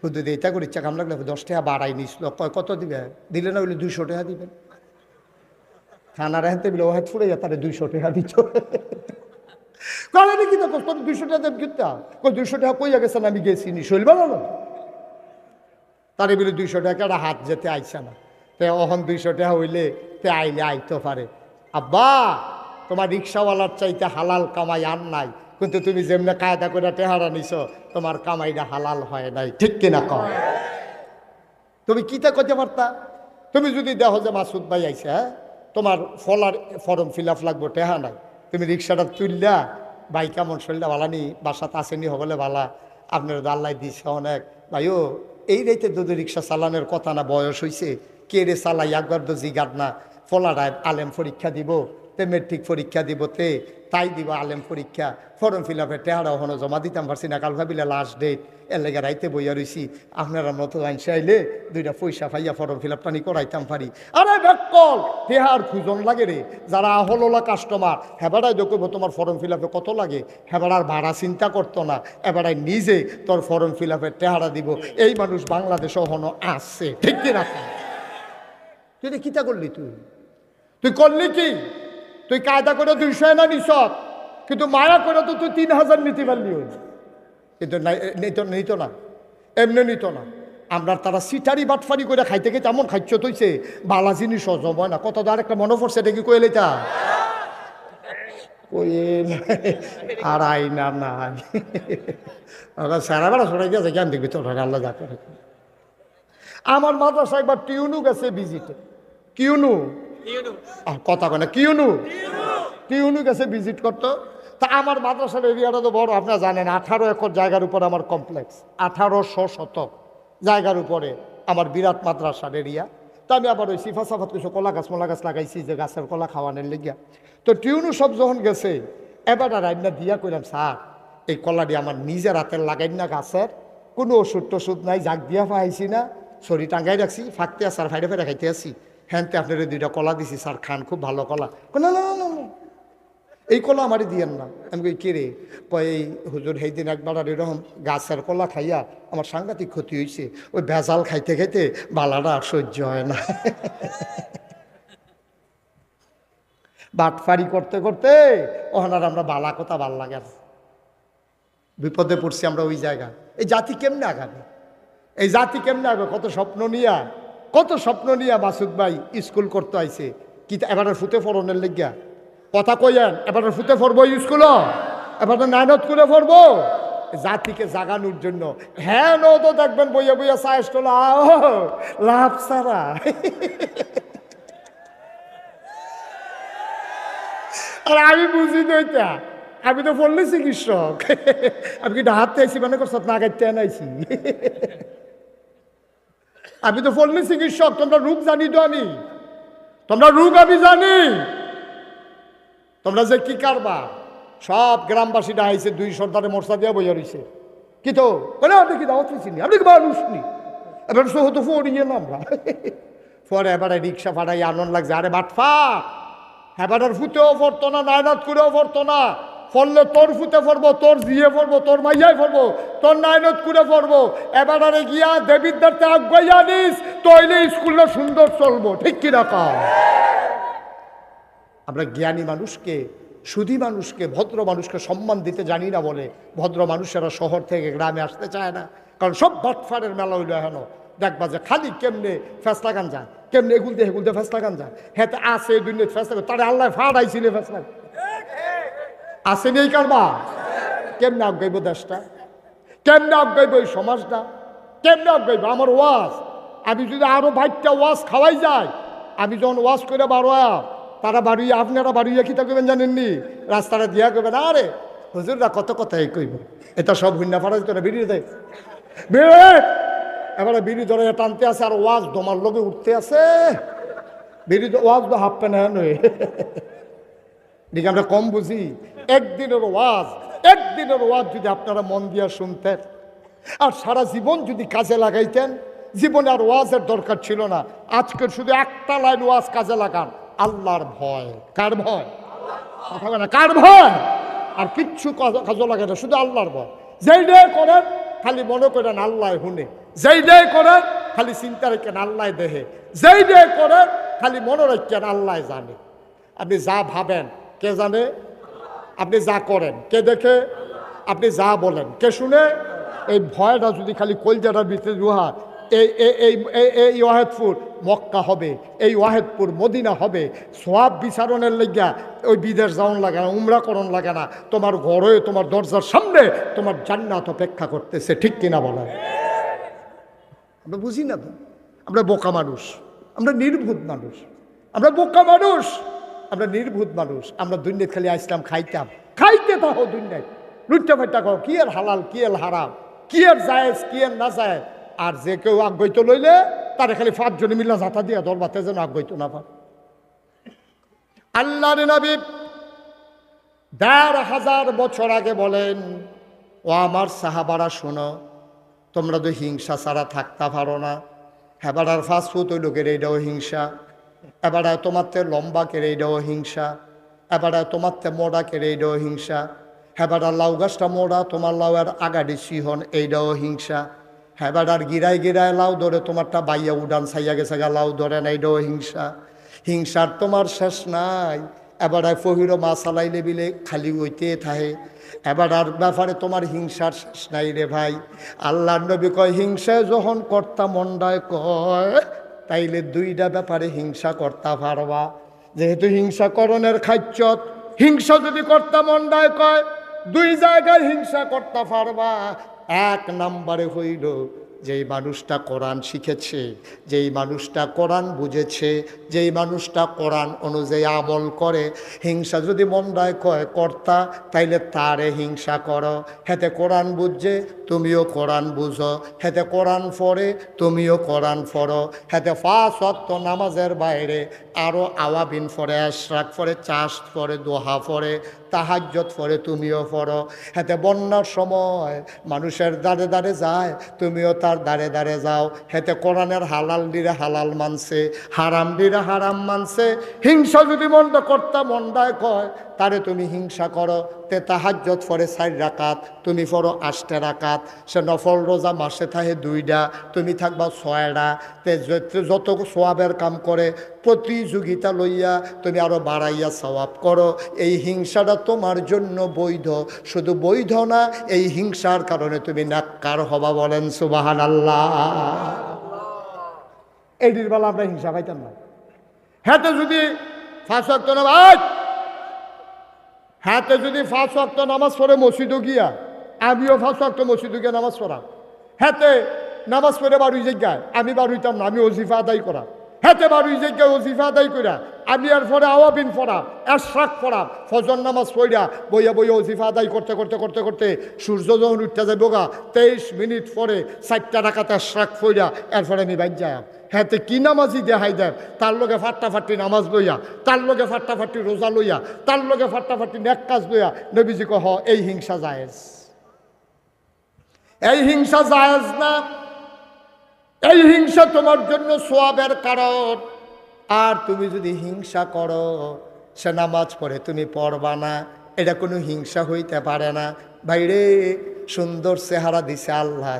হুদ্দু দিইতা করিচ্ছা কাম লাগলে 10 টাকা বাড়াই নিছিল। কয় কত দিবে? দিলে না হইলে 200 টাকা দিবেন। থানার এখন টেবিলে ওহাত ফুড়ে যা তারে 200 টাকা দিচ্ছ। কারণ কি তো 200 টাকা দেব কিতা? 200 টাকা কইয়া গেছেন, আমি গেছি নি শৈল বানানো তার বিলে 200 টাকা হাত যেতে আইসা না। তে অহন 200 টাকা হইলে তে আইলে আইতে পারে। আব্বা, তোমার রিক্সাওয়ালার চাইতে হালাল কামাই আর নাই, কিন্তু তুমি যেমনে কায়দা করে টেহারা নিছ তোমার কামাইটা হালাল হয় নাই। ঠিক কিনা কম? তুমি কিতা করতে পারতা? তুমি যদি দেখো যে মাসুদ ভাই আইসা, হ্যাঁ তোমার ফর্ম ফিল আপ লাগবো, টেহা নাই, তুমি রিক্সাটা তুললা, ভাই কেমন শরীরটা ভালানি, বাসাত আসেনি হবলে ভালা, আপনার আল্লাহ দিছে অনেক, ভাইও এই রাইতে যদি রিক্সা চালানোর কথা না, বয়স হয়েছে, কে রে চালাই একবার তো জিগার না, ফলারায় আলেম পরীক্ষা দিব, তে মেট্রিক পরীক্ষা দিব তে তাই দিব আলেম পরীক্ষা ফর্ম ফিল আপের টেহারা ওখানে জমা দিতাম পারছি না, কাল ভাবিলে লাস্ট ডেট এর লেগে রাইতে বইয়া রইছি। আপনারা মতো আইনসে আইলে দুইটা পয়সা পাইয়া ফর্ম ফিল আপটা নি করাইতাম পারি। আরে বেকল টেহার খুঁজন লাগে রে, যারা হলোলা কাস্টমার হেবাড়াই দেখব তোমার ফর্ম ফিল আপে কত লাগে, হেবাড়ার ভাড়া চিন্তা করতো না, এবারে নিজে তোর ফর্ম ফিল আপের টেহারা দিব। এই মানুষ বাংলাদেশে হনো আসছে, ঠিক কিনা? তুই কিতা করলি? তুই করলি কি? তুই কায়দা করে 200 না নিস, কিন্তু মায়া করে তো তুই 3000 নিতে পারলি। কিন্তু নিত না, এমনি নিত না। আমরা তারা সিটারি বাটফারি করে খাইতে খেতে এমন খাইছ তৈছে বালা জিনিস হজম হয় না। কত আর একটা মনে পড়ছে এটা কি কইলে তা আর আইনা নাই সারা বেলা সরাই গেছে জ্ঞান দেখবি তোর আল্লাহ যা করে। আমার মাদ্রাসা একবার টিউনু গেছে ভিজিটে, কিউনু কথা কয় না, টিউনু গেছে ভিজিট করতো। তা আমার মাদ্রাসার এরিয়াটা তো বড়, আপনারা জানেন 18 একর জায়গার উপরে আমার কমপ্লেক্স, 1800 শতক জায়গার উপরে আমার বিরাট মাদ্রাসার এরিয়া। তা আমি আবার ওই সিফা সাফাত কিছু কলা গাছ মোলা গাছ লাগাইছি যে গাছের কলা খাওয়ানোর লেগিয়া। তো টিউনু সব যখন গেছে এবার রান্না দিয়া কইলাম, স্যার এই কলাটি আমার নিজের হাতের লাগাই না, গাছের কোনো ওষুধ টষুধ নাই, জাগ দিয়া পাইছি না, শরীর টাঙ্গাই রাখছি, ফাঁকতে স্যার ফাইডে ফেরে খাইতে আসি, হ্যাঁতে আপনার 2টা কলা দিছি, স্যার খান, খুব ভালো কলা। না না না এই কলা আমারই দিয়েন না। আমি কই কে রে? কয় এই হুজুর সেই দিন একবার আর এরকম গাছের কলা খাইয়া আমার সাংঘাতিক ক্ষতি হয়েছে, ওই ভেজাল খাইতে খাইতে বালাটা আর সহ্য হয় না। বাটফারি করতে করতে ওনার আমরা বালা কথা ভাল লাগে, বিপদে পড়ছি আমরা ওই জায়গা। এই জাতি কেমনে আগাবে? এই জাতি কেমনে আগাবে? কত স্বপ্ন নিয়া মাসুদ ভাই স্কুল করতে আইছে, কি এবার ফুতে ফরনের লেগিয়া কথা কইয়েন, এবার ফুতে ফরবো স্কুল, এবার নাইনত করে ফরবো জাতিকে জাগানোর জন্য। হ্যাঁ তো দেখবেন বইয়া বইয়া সায়েস তোলা লাভ সারা। আর আমি বুঝি দইটা, আমি তো বললি চিকিৎসক, আমি কি হাতে আইসি মানে করছ না গাইতে আনাইছি। আমি তো বললি চিকিৎসক, তোমরা রোগ জানি তো, তোমরা রোগ আমি জানি, তোমরা যে কি কারবা। সব গ্রামবাসীরা আইসে 2 সর্দারে মোর্চা দিয়া বইয়া রইছে, কি তো আপনি কি দাওয়াত পেয়েছিনি, আপনি কি মানুষ নি, এবার হতো ফোরিয়ে না আমরা। পরে এবারে রিক্সা ফাটাই আনন্দ লাগছে, আরে বাটফা এবার ফুতেও পড়তো না, নাইনাত করেও পড়তো না, ফললে তোর ফুতে পড়বো, তোর জিয়ে পড়বো, তোর মাইয়াই পড়বো, তোর নাইনত করে পড়বো। এবারে গিয়া দেবিদ্যার্থে আগাইয়া নিস, তৈলে স্কুলটা সুন্দর চলবো, ঠিক কি রাখা। আমরা জ্ঞানী মানুষকে, সুধী মানুষকে, ভদ্র মানুষকে সম্মান দিতে জানি না বলে ভদ্র মানুষেরা শহর থেকে গ্রামে আসতে চায় না। কারণ সব বাটফারের মেলা হইল হেন, দেখবা যে খালি কেমনে ফেসলা গান যায়, কেমনে এগুল দিয়ে ফেসলা গান যায়। হ্যাঁ আছে দুনিয়া ফেসলা, তারে আল্লাহ ফাড়াইছিল ফেসলা আছে নেই কারবা। কেমনে আগাইব দেশটা, কেমনে আগাইব এই সমাজটা, কেমনে আগাইব আমার ওয়াজ। আমি যদি আরো 22টা ওয়াজ খাওয়াই যায়, আমি যখন ওয়াজ করে বারোয়া তারা বাড়িয়ে, আপনারা বাড়িয়ে কি তা করবেন জানেননি, রাস্তাটা দিয়া করবেন, আরে হুজুররা কত কথাই কইব, এটা সব হুন্না ফাড়া যেত না, বেরিয়ে দেয় বেড়ে। এবারে বিড়ি ধরে টানতে আছে আর ওয়াজ দমার লোকে উঠতে আছে, বিড়ি ওয়াজ তো হাফ প্যান্ট হ্যাঁ নয়, দিকে আমরা কম বুঝি। একদিনের ওয়াজ যদি আপনারা মন দিয়া শুনতেন আর সারা জীবন যদি কাজে লাগাইতেন, জীবনে আর ওয়াজের দরকার ছিল না। আজকের শুধু একটা লাইন ওয়াজ কাজে লাগান, আল্লাহর ভয়। কার ভয়? কথা বলে না, কার ভয়? আর কিচ্ছু কাজে লাগে না, শুধু আল্লাহর ভয়। যেই ডে করেন খালি মনে করেন আল্লাহ শুনে, যেই ডে করেন খালি চিন্তা রাখেন আল্লাহ দেহে, যেই ডে করেন খালি মনে রাখেন আল্লাহ জানে। আপনি যা ভাবেন কে জানে, আপনি যা করেন কে দেখে, আপনি যা বলেন কে শুনে। এই ভয়টা যদি খালি কলজাটার ভিতরে রুহা, এই ওয়াহেদপুর মক্কা হবে, এই ওয়াহেদপুর মদিনা হবে। সোয়াব বিচারণের লেগা ওই বিদেশ যাওয়ান লাগে না, উমরা করণ লাগে না, তোমার ঘরে তোমার দরজার সামনে তোমার জান্নাত অপেক্ষা করতেছে, ঠিক কিনা বলেন? আমরা বুঝি না তো, আমরা বোকা মানুষ, আমরা নির্বুধ মানুষ, আমরা বোকা মানুষ, আমরা নির্বুধ মানুষ। আমরা দুনিয়ায় খালি আসলাম খাইতাম, খাইতে থাকো দুনিয়ায় লুটটা ফাইটা খাও, কি আর হালাল কি আর হারাম, কি আর জায়েজ কি আর না জায়েজ। আর যে কেউ আগ্রহিত লইলে তারে খালি 5 জনে মিল্লা জাতা দিয়া দরবাতে যেন আগ্রহিত না পারে। আল্লাহর নবী ১৫০০ বছর আগে বলেন, ও আমার সাহাবারা শোনো, তোমরা তো হিংসা ছাড়া থাকতে পারো না। এবার আর ফাস্টফুড ওই লোকের এইটাও হিংসা, এবার তোমার তে লম্বা কেড়ে এইটাও হিংসা, এবার তোমার তে মোড়া কেড়ে এইটাও হিংসা, এবার লাউ গাছটা মোড়া তোমার লাউয়ের আগাডি সিহন এইটাও হিংসা, এবার আর গিরায় গিরায় লাউ ধরে তোমারটা বাইয়া উডান ছাইয়া গেছে গা লাউ ধরে না, এইটাও হিংসা। হিংসার তোমার শেষ নাই। এবার ফহিরো মা চালাইলে বিলে খালি হইতে থাকে। এবার আর ব্যাপারে তোমার হিংসার শেষ নাই রে ভাই। আল্লাহর নবী কয়, হিংসায় যখন কর্তা মন্ডায় কয়, তাইলে দুইটা ব্যাপারে হিংসা করতে পারবা। যেহেতু হিংসাকরণের খাচ্ছত, হিংসা যদি কর্তা মন্ডায় কয়, দুই জায়গায় হিংসা করতে পারবা। এক নম্বরে হইল যেই মানুষটা কোরআন শিখেছে, যেই মানুষটা কোরআন বুঝেছে, যেই মানুষটা কোরআন অনুযায়ী আমল করে, হিংসা যদি মন্ডায় কয় কর্তা, তাইলে তারে হিংসা করো। হেতে কোরআন বুঝছে, তুমিও কোরআন বুঝো। হেতে কোরআন পড়ে, তুমিও কোরআন পড়ো। হেতে ৫ ওয়াক্ত নামাজের বাইরে আরও আওয়াবিন পড়ে, আশরাক পড়ে, চাষ পড়ে, দোহা পড়ে, তাহাজ্জুদ পড়ে, তুমিও পড়ো। হেতে বন্যার সময় মানুষের দাঁড়ে দাঁড়ে যায়, তুমিও তার দাঁড়ে দাঁড়ে যাও। হেতে কোরআনের হালাল দিরে হালাল মানছে, হারাম দিরে হারাম মানছে। হিংসা যদি মন্দ কর্তা মন্দায় কয়, তারে তুমি হিংসা করো। তে তাহাজ্জুদ পড়ে ৪ রাকাত, তুমি পড়ো ৮ রাকাত। সে নফল রোজা মাসে থাকে 2টা, তুমি থাকবা 6টা। তে যত সোয়াবের কাম করে প্রতিযোগিতা লইয়া তুমি আরো বাড়াইয়া সওয়াব করো। এই হিংসাটা তোমার জন্য বৈধ। শুধু বৈধ না, এই হিংসার কারণে তুমি নাক্কার হবা। বলেন সুবহানাল্লাহ। এটির বেলা আমরা হিংসা পাইতাম না। হাতে যদি ৫ ওয়াক্ত নামাজ, হাতে যদি ৫ ওয়াক্ত নামাজ পড়ে মসজিদে গিয়া, আমিও ৫ ওয়াক্ত মসজিদে গিয়া নামাজ পড়া। হাতে নামাজ পড়ে বারুই জায়গায় আমি বারুইতাম না, আমি ওজিফা আদায় করা। হাতে বারুই জায়গায় ওজিফা আদায় করা, আমি আর পরে আওয়াবিন পড়া, এশরাক পড়া, ফজর নামাজ পড়া, বইয়া বইয়া ওজিফা আদায় করতে করতে করতে করতে সূর্য যখন উঠতে যাবে গা 23 মিনিট পরে 4টা রাকাত এশরাক পড়া, এরপরে আমি বাইর যাই। হ্যাঁ, কি নামাজই দেখাই দেন, তার লগে ফাট্টাফাট্টি নামাজ লইয়া, তার লগে ফাট্টাফাট্টি রোজা লইয়া, তার লগে ফাট্টাফাট্টি নেক কাজ লইয়া। নবীজি কহ, এই হিংসা জায়েজ, এই হিংসা জায়েজ না। এই হিংসা তোমার জন্য সোয়াবের কারণ। আর তুমি যদি হিংসা করো, সে নামাজ পড়ে তুমি পড়বা না, এটা কোনো হিংসা হইতে পারে না। ভাইরে, সুন্দর চেহারা দিছে আল্লাহ,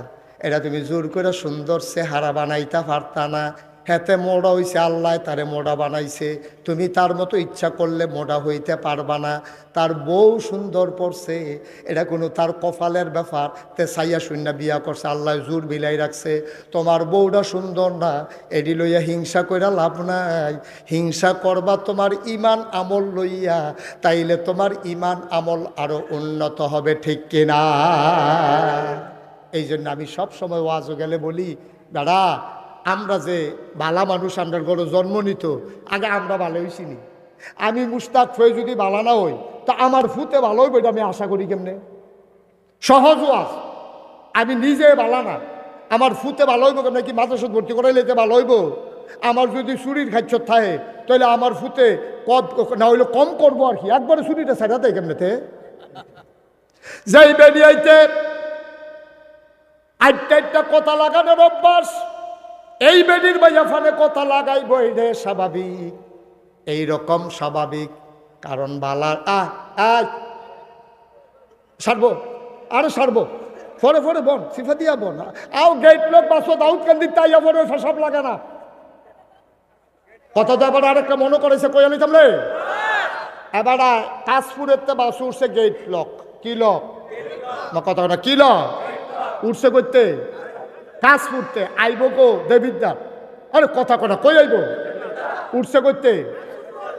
এটা তুমি জোর করে সুন্দর চেহারা বানাইতে পারতা না। হেতে মোড়া হইছে আল্লাহ, তারে মোড়া বানাইছে, তুমি তার মতো ইচ্ছা করলে মোড়া হইতে পারবা না। তার বউ সুন্দর পড়ছে, এটা কোনো তার কপালের ব্যাপার। তে সাইয়া শূন্য বিয়া করছে, আল্লাহ জোর বিলাই রাখছে। তোমার বউটা সুন্দর না, এডি লইয়া হিংসা কইরা লাভ নাই। হিংসা করবা তোমার ইমান আমল লইয়া, তাইলে তোমার ইমান আমল আরো উন্নত হবে, ঠিক কিনা? এই জন্য আমি সব সময় ওয়াজও গেলে বলি, দাদা আমরা যে বালা মানুষ, আমরা গরু জন্ম নিত, আগে আমরা ভালো হইছিনি। আমি মুস্তাক হয়ে যদি বালা না হই, তা আমার ফুতে ভালো হইব, এটা আমি আশা করি কেমনে? সহজ ওয়াজ। আমি নিজে বালা না, আমার ফুতে ভালো হইব কেমনে? কি মাদ্রাসাত ভর্তি করাইলে ভালো হইব? আমার যদি চুরির খাচ্ছ থাকে, তাহলে আমার ফুতে না হইলে কম করবো আর কি, একবারে চুরিটা ছাড়াতে কেমনেতে যাই বেরিয়াইতে। আটটা কথা লাগানোর অভ্যাস, এই বেডির বাইয়া ফানে কথা লাগাইব, এটা স্বাভাবিক, এইরকম স্বাভাবিক। কারণ বালার সারবো, আরে সারবো, ফরে ফরে বন সিফা দিয়া বন আও গেট লোক বাসো দাউদ কান্দি তাইয়া ফরে সব লাগে না। কথা তো এবার আরেকটা মনে করেছে কই আলি তামলে, এবার কাশপুরের তে বাসু উঠছে গেট লক। কি লক? কথা কথা কি লক উঠছে করতে? কাজ করতে আইব গো দেবিদ্যার। আরে কথা কথা কই আইব? উঠছে করতে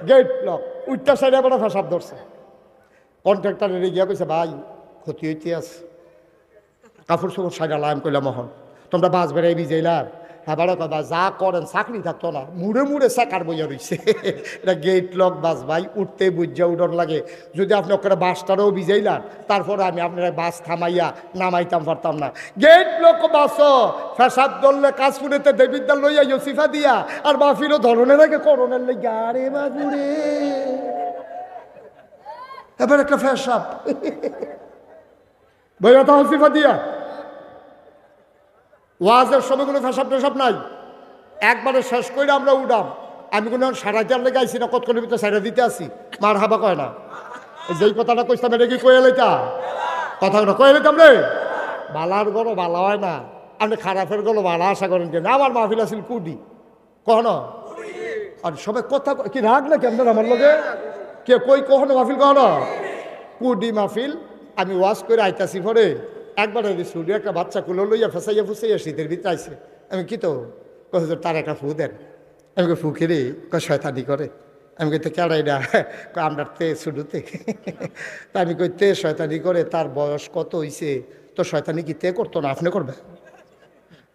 গেট লক। উঠটা সাইডে আবার ফেসাব ধরছে। কন্ট্রাক্টারের গিয়া কইছে, ভাই ক্ষতি হইতে আছে, কাপড় চোপড় সাইডালাম। কইলাম মোহন তোমরা বাস বেড়াই বিজাইলার, এবারে কথা যা করেন চাকরি থাকতো না, মুড়ে মুড়ে চাকার বইয়া রইছে। এটা গেট লক বাস ভাই, উঠতে বুঝা উডর লাগে। যদি আপনি ওখানে বাসটারও ভিজাইলাম, তারপরে আমি আপনার বাস থামাইয়া নামাইতাম পারতাম না। গেট লক বাস ফেসাব ধরলে কাজ পুরেতে দেবিদ্যার লইয়া ইউসিফা দিয়া, আর বাফিরও ধরনের আগে করণের লেগে। আরে বাবুরে এবার একটা ফেসাব বইয়া তো হসিফা দিয়া ওয়াজের সময় কোনো ফেসাব টেসাব নাই, একবারে শেষ করে আমরা উঠাম। আমি কোনো সারাইতে লেগে আইসি না, কতক্ষণের ভিতরে সাইডা দিতে আসি, মার হাবা কয় না। যেই কথাটা কইতাম এটা কি কয়ে লইতা কথা কয়ে লইতাম রে। বালার গরো বালা হয় না, আপনি খারাপের গলো বালা আশা করেন কেন? আমার মাহফিল আছিল কুডি কখনো, আর সবাই কথা কি রাগ না কেমন আমার লগে কে কই কখনো মাহফিল কখনো কুডি মাহফিল। আমি ওয়াশ করে আইতাছি পরে একবারে স্টুডিও একটা বাচ্চা কুলো লইয়া ফেসাইয়া ফুসাইয়া শীতের ভিতরে আইসে। আমি কি তো তার একটা ফু দেন। আমি ফু খেলে শয়তানি করে। আমি কইতে কেড়াই না, আমরা তে শুরুতে তা আমি কইতে শয়তানি করে, তার বয়স কত হইছে তো শয়তানি কি তে করতো না, আপনি করবে?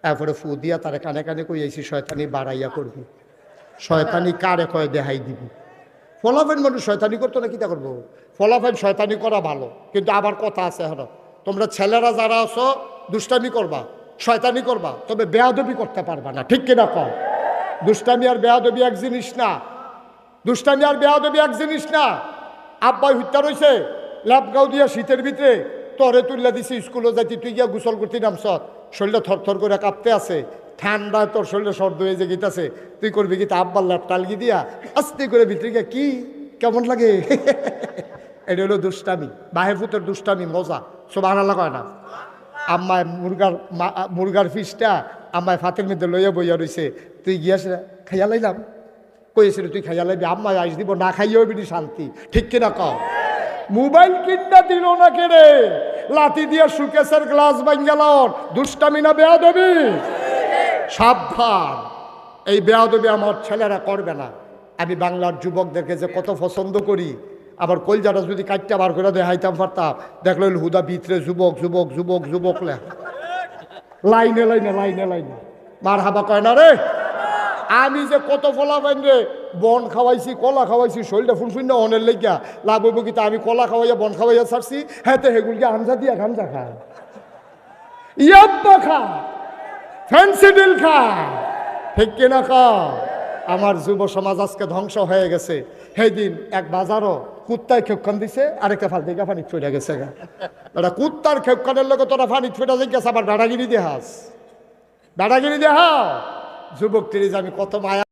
তারপরে ফু দিয়া তারে কানে কানে কইয়াছি শয়তানি বাড়াইয়া করবি, শয়তানি কারে কয় দেখাই দিবি। ফলাফাইন মানুষ শয়তানি করতো না, কিতা করবো? ফলাফাইন শয়তানি করা ভালো, কিন্তু আবার কথা আছে এখন, তোমরা ছেলেরা যারা আছো দুষ্টামি করবা, শয়তানি করবা, তবে বেয়াদবি করতে পারবা না, ঠিক কিনা কম? দুষ্টামি আর বেয়াদবি এক জিনিস না, দুষ্টামি আর বেয়াদবি এক জিনিস না। আব্বাই হত্যা রয়েছে ল্যাপগাঁও দিয়া শীতের ভিতরে তরে তুললা দিছি, স্কুলে যাইতি তুই গিয়া গোসল করতে নামছ, শরীরটা থরথর করে কাঁপতে আছে, ঠান্ডায় তোর শরীরে সর্দ হয়ে যে গীতাছে, তুই করবি কি? তা আব্বার ল্যাপ টালগি দিয়া আস্তে করে ভিতরে গিয়া কি কেমন লাগে এটা হলো দুষ্টামি, বাহের ফুতের দুষ্টামি মজা, সব আনালা কয় না। আম্মায় মুরগার ফিসটা আম্মায় ফাতের মধ্যে লইয়া বইয়া রয়েছে, তুই গিয়াস খাইয়া লাইলাম, কইছিল তুই খাইয়া লাইবি, আম্মায় আইস দিব, না খাইয়াও বিনি শান্তি, ঠিক কিনা কও? মোবাইল কিনটা দিল না কেড়ে, লাঠি দিয়ে সুকেশের গ্লাস ভাঙ্গা লন, দুষ্টামি না বেয়াদবি? সাবধান, এই বেয়াদবি আমার ছেলেরা করবে না। আমি বাংলার যুবকদেরকে যে কত পছন্দ করি, আবার কলজাটা যদি কাটটা বার করে দেখাইতাম পারতাম, দেখলো হুদা ভিতরে যুবক যুবক যুবক যুবক লাইনে লাইনে লাইনে লাইনে মার হাবা কয় না রে। আমি যে কত ফলা পাইন রে, বন খাওয়াইছি, কলা খাওয়াইছি, শরীরটা ফুলফুল না অনের লেগিয়া লাভ হইব কি? আমি কলা খাওয়াইয়া বন খাওয়াইয়া ছাড়ছি, হ্যাঁ তো হেগুলকে আমজা দিয়া গামজা খায়, ইয়াব্বা খা, ফ্যান্সিডিল খা, ঠিক কিনা খা? আমার যুব সমাজ আজকে ধ্বংস হয়ে গেছে। সেই দিন এক বাজারও কুত্তায় খেপখান দিছে, আরেকটা ফাল দিকে পানি ছুটে গেছে গা। ওটা কুত্তার খেপখানের লোক তোরা পানি ছুটে গেছে, আবার বেড়াগিরি দেহাস, বেড়াগিরি দেহা। যুবক তিরিজ আমি কত মায়া